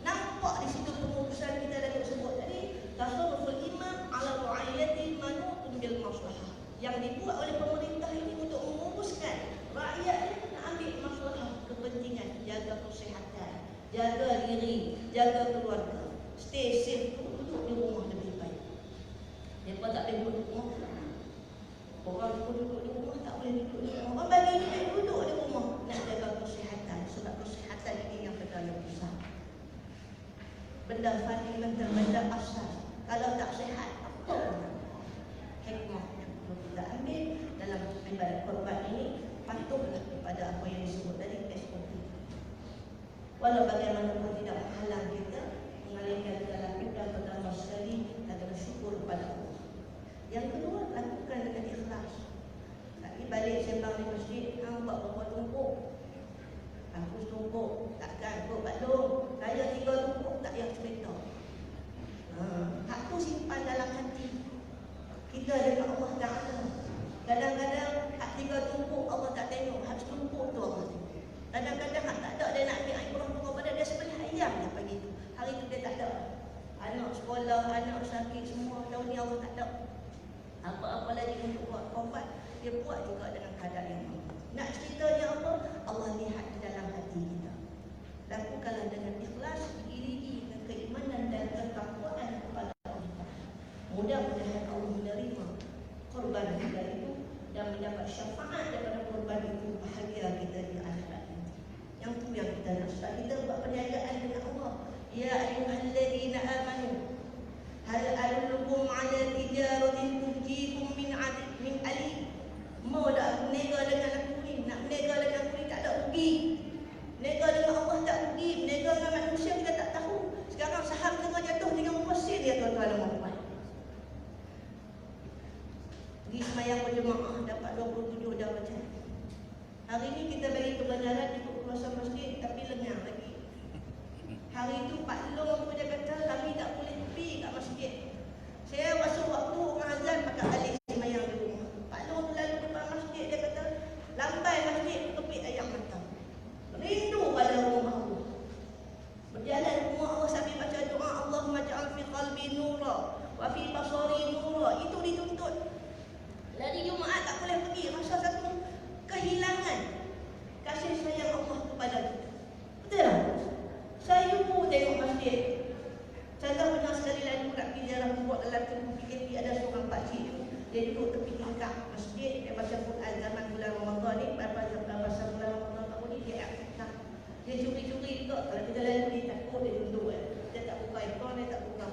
Nampak di situ pengurusan kita dah sebut tadi, tasarruful imam ala ra'ayati manutun bil maslahah. Yang dibuat oleh pemerintah ini untuk menguruskan rakyat ini nak ambil masalah kepentingan, jaga kesihatan, jaga diri, jaga keluarga. Stay safe, duduk di rumah lebih baik. Mereka tak boleh duduk di rumah. Orang duduk di rumah tak boleh duduk di rumah. Orang bagi dia duduk di rumah nak jaga kesihatan. Sebab kesihatan ini yang bergaya besar. Benda fundamental, benda asas. Kalau tak sihat, apa hikmah yang perlu kita ambil dalam ibadat korban ini? Patuhlah kepada apa yang disebut tadi SOP. Walau bagaimanapun tidak menghalang kita mengalihkan dalam kita pertama sekali adalah syukur kepada Allah. Yang kedua, lakukan dengan ikhlas. Tadi balik sembang di masjid, nampak berapa tumpuk. Aku tumpuk, takkan kau batlung. Saya 3 tumpuk, tak payah cerita. Hak tu simpan dalam hati kita dengan Allah Ta'ala. Kadang-kadang hak 3 tumpuk Allah tak tengok, hak tumpuk tu Allah tengok. Kadang-kadang hak tak ada, dia nak ambil ibrah kepada dia sembelih ayam dah pagi tu. Hari tu dia tak ada. Anak sekolah, anak sakit semua, tahun ni Allah tak ada. Apa-apa lagi untuk buat korban, dia buat juga dengan keadaan yang mampu. Nak ceritanya apa? Allah lihat di dalam hati kita. Lakukanlah dengan ikhlas, diiringi dengan keimanan dan ketakwaan kepada Allah. Mudah-mudahan Allah menerima korban kita itu dan mendapat syafaat daripada korban itu, bahagia kita di akhirat nanti. Yang tu yang kita nak. Sebab kita buat perniagaan dengan Allah. Ya ayyuhalladzina amanu hal adullukum ala tijaratin tunjikum min ali. Mau tak aku berniaga dengan aku ni? Nak berniaga dengan aku ni tak ada rugi. Berniaga dengan Allah tak rugi. Berniaga tapi lengang lagi. Hari itu Pak Long tu dia kata kami tak boleh pergi kat masjid. Saya waktu orang azan pakai balik sembahyang di rumah. Pak Long tu lalu depan masjid, dia kata lambai masjid kepik ayam matang. Rindu pada rumah Allah. Berjalan rumah Allah sambil baca doa, Allahumma ja'al fi qalbi nura wa fi basari nura. Itu dituntut. Dari Jumaat tak boleh pergi, rasa satu kehilangan kasih sayang Allah kepada kita. Betul tak? Saya pun tengok masjid. Saya tak pernah sekali lalu nak pergi jalan buat dalam tubuh PKP, ada seorang pakcik tu, dia duduk tepi tingkap masjid, dia baca Quran zaman bulan Ramadan ni, bahasa bulan Ramadan tahun ni dia aktif. Dia curi-curi juga, kalau kita lalu dia takut, dia duduk dia tak buka ikon, dia tak buka.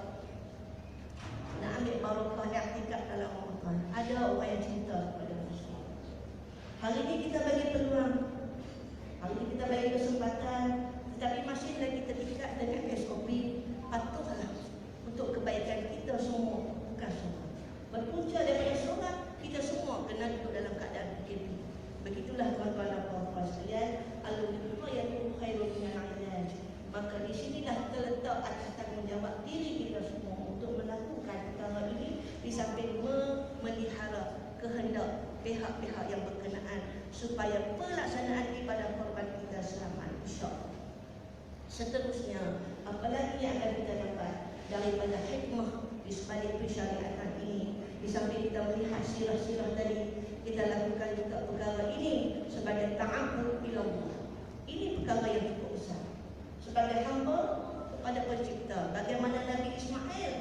Nak ambil barakah yang aktif dalam Ramadan. Ada orang yang cinta kepada Rasul. Hari ini kita bagi peluang, hari ini kita bagi kesempatan, tetapi masih lagi terikat dengan SOP. Patuhlah untuk kebaikan kita semua, bukan semua. Berpunca daripada solat, kita semua kena duduk dalam keadaan PKP. Begitulah tuan-tuan dan puan-puan sekalian, al-wiqayatu khairun minal ilaj. Maka di sinilah terletak atas tanggungjawab diri kita semua untuk melakukan perkara ini, di samping memelihara kehendak pihak-pihak yang berkenaan supaya pelaksanaan ibadah korban kita selamat, insya-Allah. Seterusnya, apalagi yang akan kita dapat daripada hikmah di sebalik persyariatan ini, di samping kita melihat sirah-sirah tadi, kita lakukan juga perkara ini sebagai ta'abbud ila Allah. Ini perkara yang cukup besar. Sebagai hamba kepada pencipta, bagaimana Nabi Ismail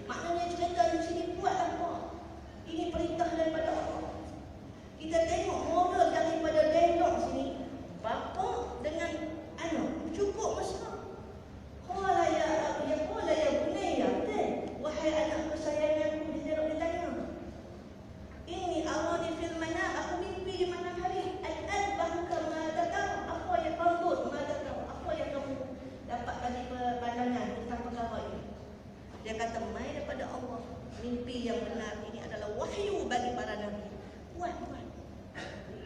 maknanya cerita di sini buatlah apa? Ini perintah daripada Allah. Kita tengok moral daripada dialog sini. Bapa dengan anak cukup mesra. Qala ya bunayya, wahai anak kesayanganku, dia tanya. Ini arani fil manam, aku mimpi di malam hari. Al-adbahuka ma takam, apa yang kamu apa yang kamu dapat bagi pandangan tentang perkara ini. Dia kata mai daripada Allah. Mimpi yang benar ini adalah wahyu bagi para nabi. Buat.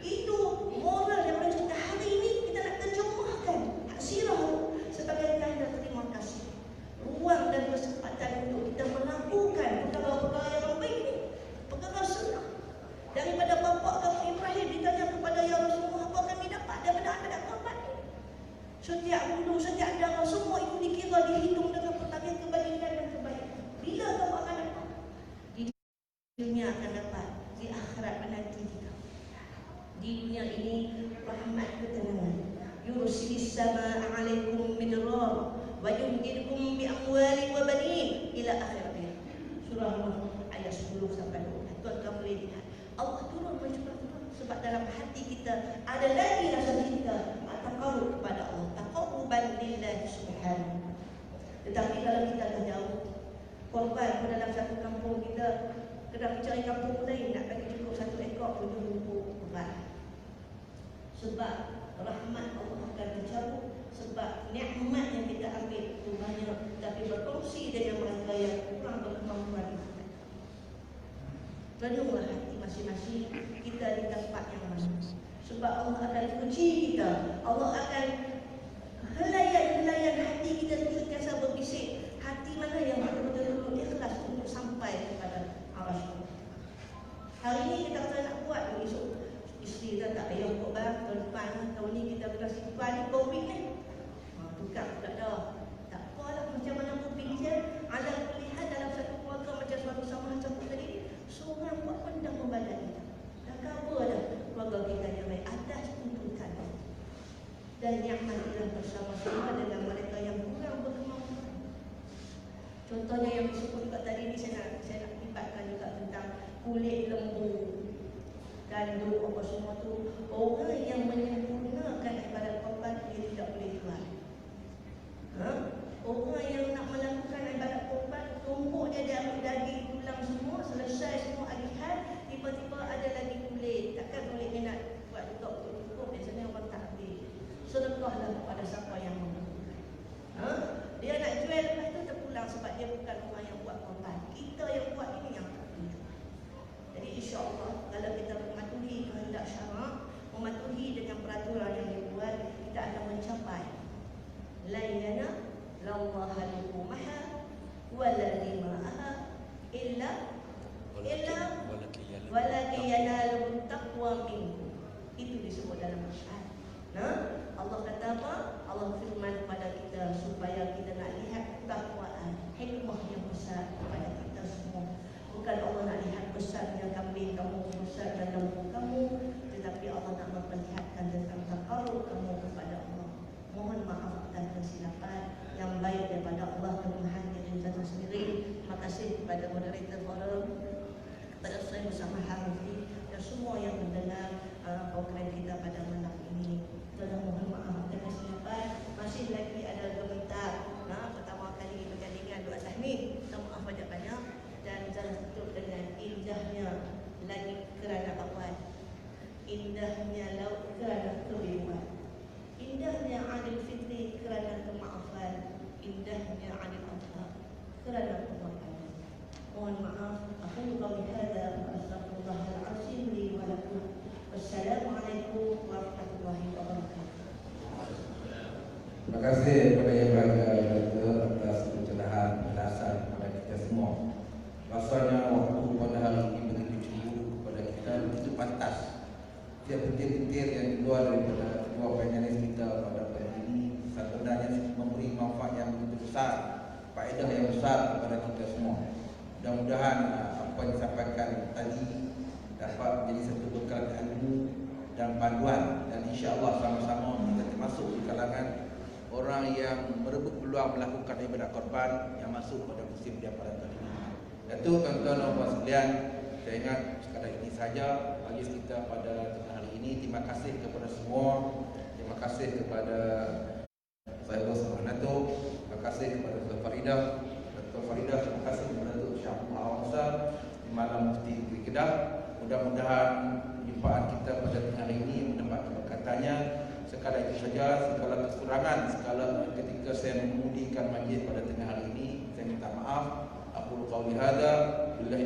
Itu moral yang kita hari ini kita nak terjemahkan hak sirah sebagai tanda terima kasih. Ruang dan kesempatan untuk kita melakukan perkara-perkara yang baik ini, perkara sunnah. Daripada bapa kamu Ibrahim ditanya kepada ya Rasulullah, apa kami dapat daripada anak korban ini? Setiap bulu, setiap darah, semua itu dikira, dihitung dengan pelbagai kebaikan dan kebaikan. Bila kamu akan dapat? Di dunia akan dapat, di akhirat menanti kita. Di dunia ini rahmat ketenangan. Yursilis samaa 'alaikum midrar wa yumdidukum bi amwalin wa banin ila akhirih. Surah Nuh ayat 10 sampai 12. Tuan-tuan boleh lihat Allah turun mencurah sebab dalam hati kita ada lagi rasa cinta atau taqarrub kepada Allah, taqarruban lillahi subhanahu. Tetapi kalau kita dah jauh, korban pun dalam satu kampung kita kena mencari kampung lain, nak bagi cukup satu ekor pun cukup berat. Sebab rahmat Allah akan mencabut, sebab nikmat yang kita ambil itu banyak, tapi berkongsi dengan mereka yang kurang berkemampuan. Renunglah hati masing-masing kita di tempat yang mana, sebab Allah akan uji kita. Allah akan helayan hati kita sentiasa berbisik, hati mana yang betul-betul ikhlas untuk sampai kepada arasy. Hari ini kita kata nak buat, besok isteri kita tak payah korban, tahun depan tahun ni kita kena simpan ni COVID ni. Tukar pula dah. Tak apalah macam mana pun pinjam, ada pilihan dalam satu keluarga macam suatu sama macam tadi. Seorang buat pandang membadan kita. Dah cover dah keluarga kita yang baik atas tuntutan. Dan nikmat kita bersama-sama dengan mereka yang kurang berkemampuan. Contohnya yang disebut juga tadi ni saya nak libatkan juga tentang kulit lembu, gandum apa semua tu. Orang yang menyempurnakan ibadat korban dia tidak boleh jual. Orang yang nak melakukan ibadat korban, tumbuk dia ambil daging, tulang semua, selesai semua agihan, tiba-tiba ada lagi kulit. Takkan kulit dia nak buat tutup-tutup, biasanya orang tak ambil. Sedekahlah kepada siapa yang membutuhkan. Dia nak jual lepas tu terpulang sebab dia bukan orang yang buat korban. Kita yang buat ini yang illam walakin yanalu taqwa minkum. Itu disebut dalam Al-Quran. Nah, Allah kata apa? Allah firman kepada kita supaya kita nak lihat ketakwaan, hikmah yang besar kepada kita semua. Bukan Allah nak lihat besarnya kambing kamu, besarnya lembu kamu, tetapi Allah nak memperlihatkan tentang takarub kamu kepada Allah. Mohon maaf dan kesilapan yang baik daripada Allah Tuhan yang kita sendiri. Terima kasih kepada moderator forum, kepada saya bersama Harfi dan semua yang mendengar program kita pada malam ini. Tolong mohon maaf dan kesilapan. Masih lagi ada gemetar. Pertama kali bergandingan doa tahmid. Minta maaf banyak-banyak dan jangan tutup dengan indahnya lagi kerana kawan. Indahnya laut kerana kebiruan. Indahnya Adil Fitri kerana kemaafan. Indahnya Adil Adha kerana kemaafan. Mohon maaf. Aku qauli hadza wa astaghfirullahal azim li wa lakum. Wassalamualaikum warahmatullahi wabarakatuh. Terima kasih kepada Yang Berbahagia Doktor atas pencerahan penjelasan kepada kita semua. Rasanya waktu pada hari ini begitu ceria kepada kita, begitu pantas. Setiap petir-petir yang keluar daripada dua panelis kita pada hari ini sebenarnya memberi manfaat yang begitu besar, faedah yang besar kepada kita semua. Mudah-mudahan apa yang disampaikan tadi dapat menjadi satu bekal ilmu dan panduan, dan insya-Allah sama-sama kita termasuk di kalangan orang yang merebut peluang melakukan ibadat korban yang masuk pada musim dia pada tahun ini. Dan itu tuan-tuan dan puan sekalian, saya ingat sekadar ini saja majlis kita pada hari ini. Terima kasih kepada semua. Terima kasih kepada saya Subhanahu. Terima kasih kepada Dr. Faridah. Dr. Faridah, terima kasih kepada Dr. Syahul Awasar di malam Mufti Negeri Kedah. Mudah-mudahan perjumpaan kita pada hari ini mendapat keberkatannya. Sekadar itu saja, segala kekurangan, segala ketika saya mengemudikan majlis pada tengah hari ini, saya minta maaf. Aku qauli hadza billahi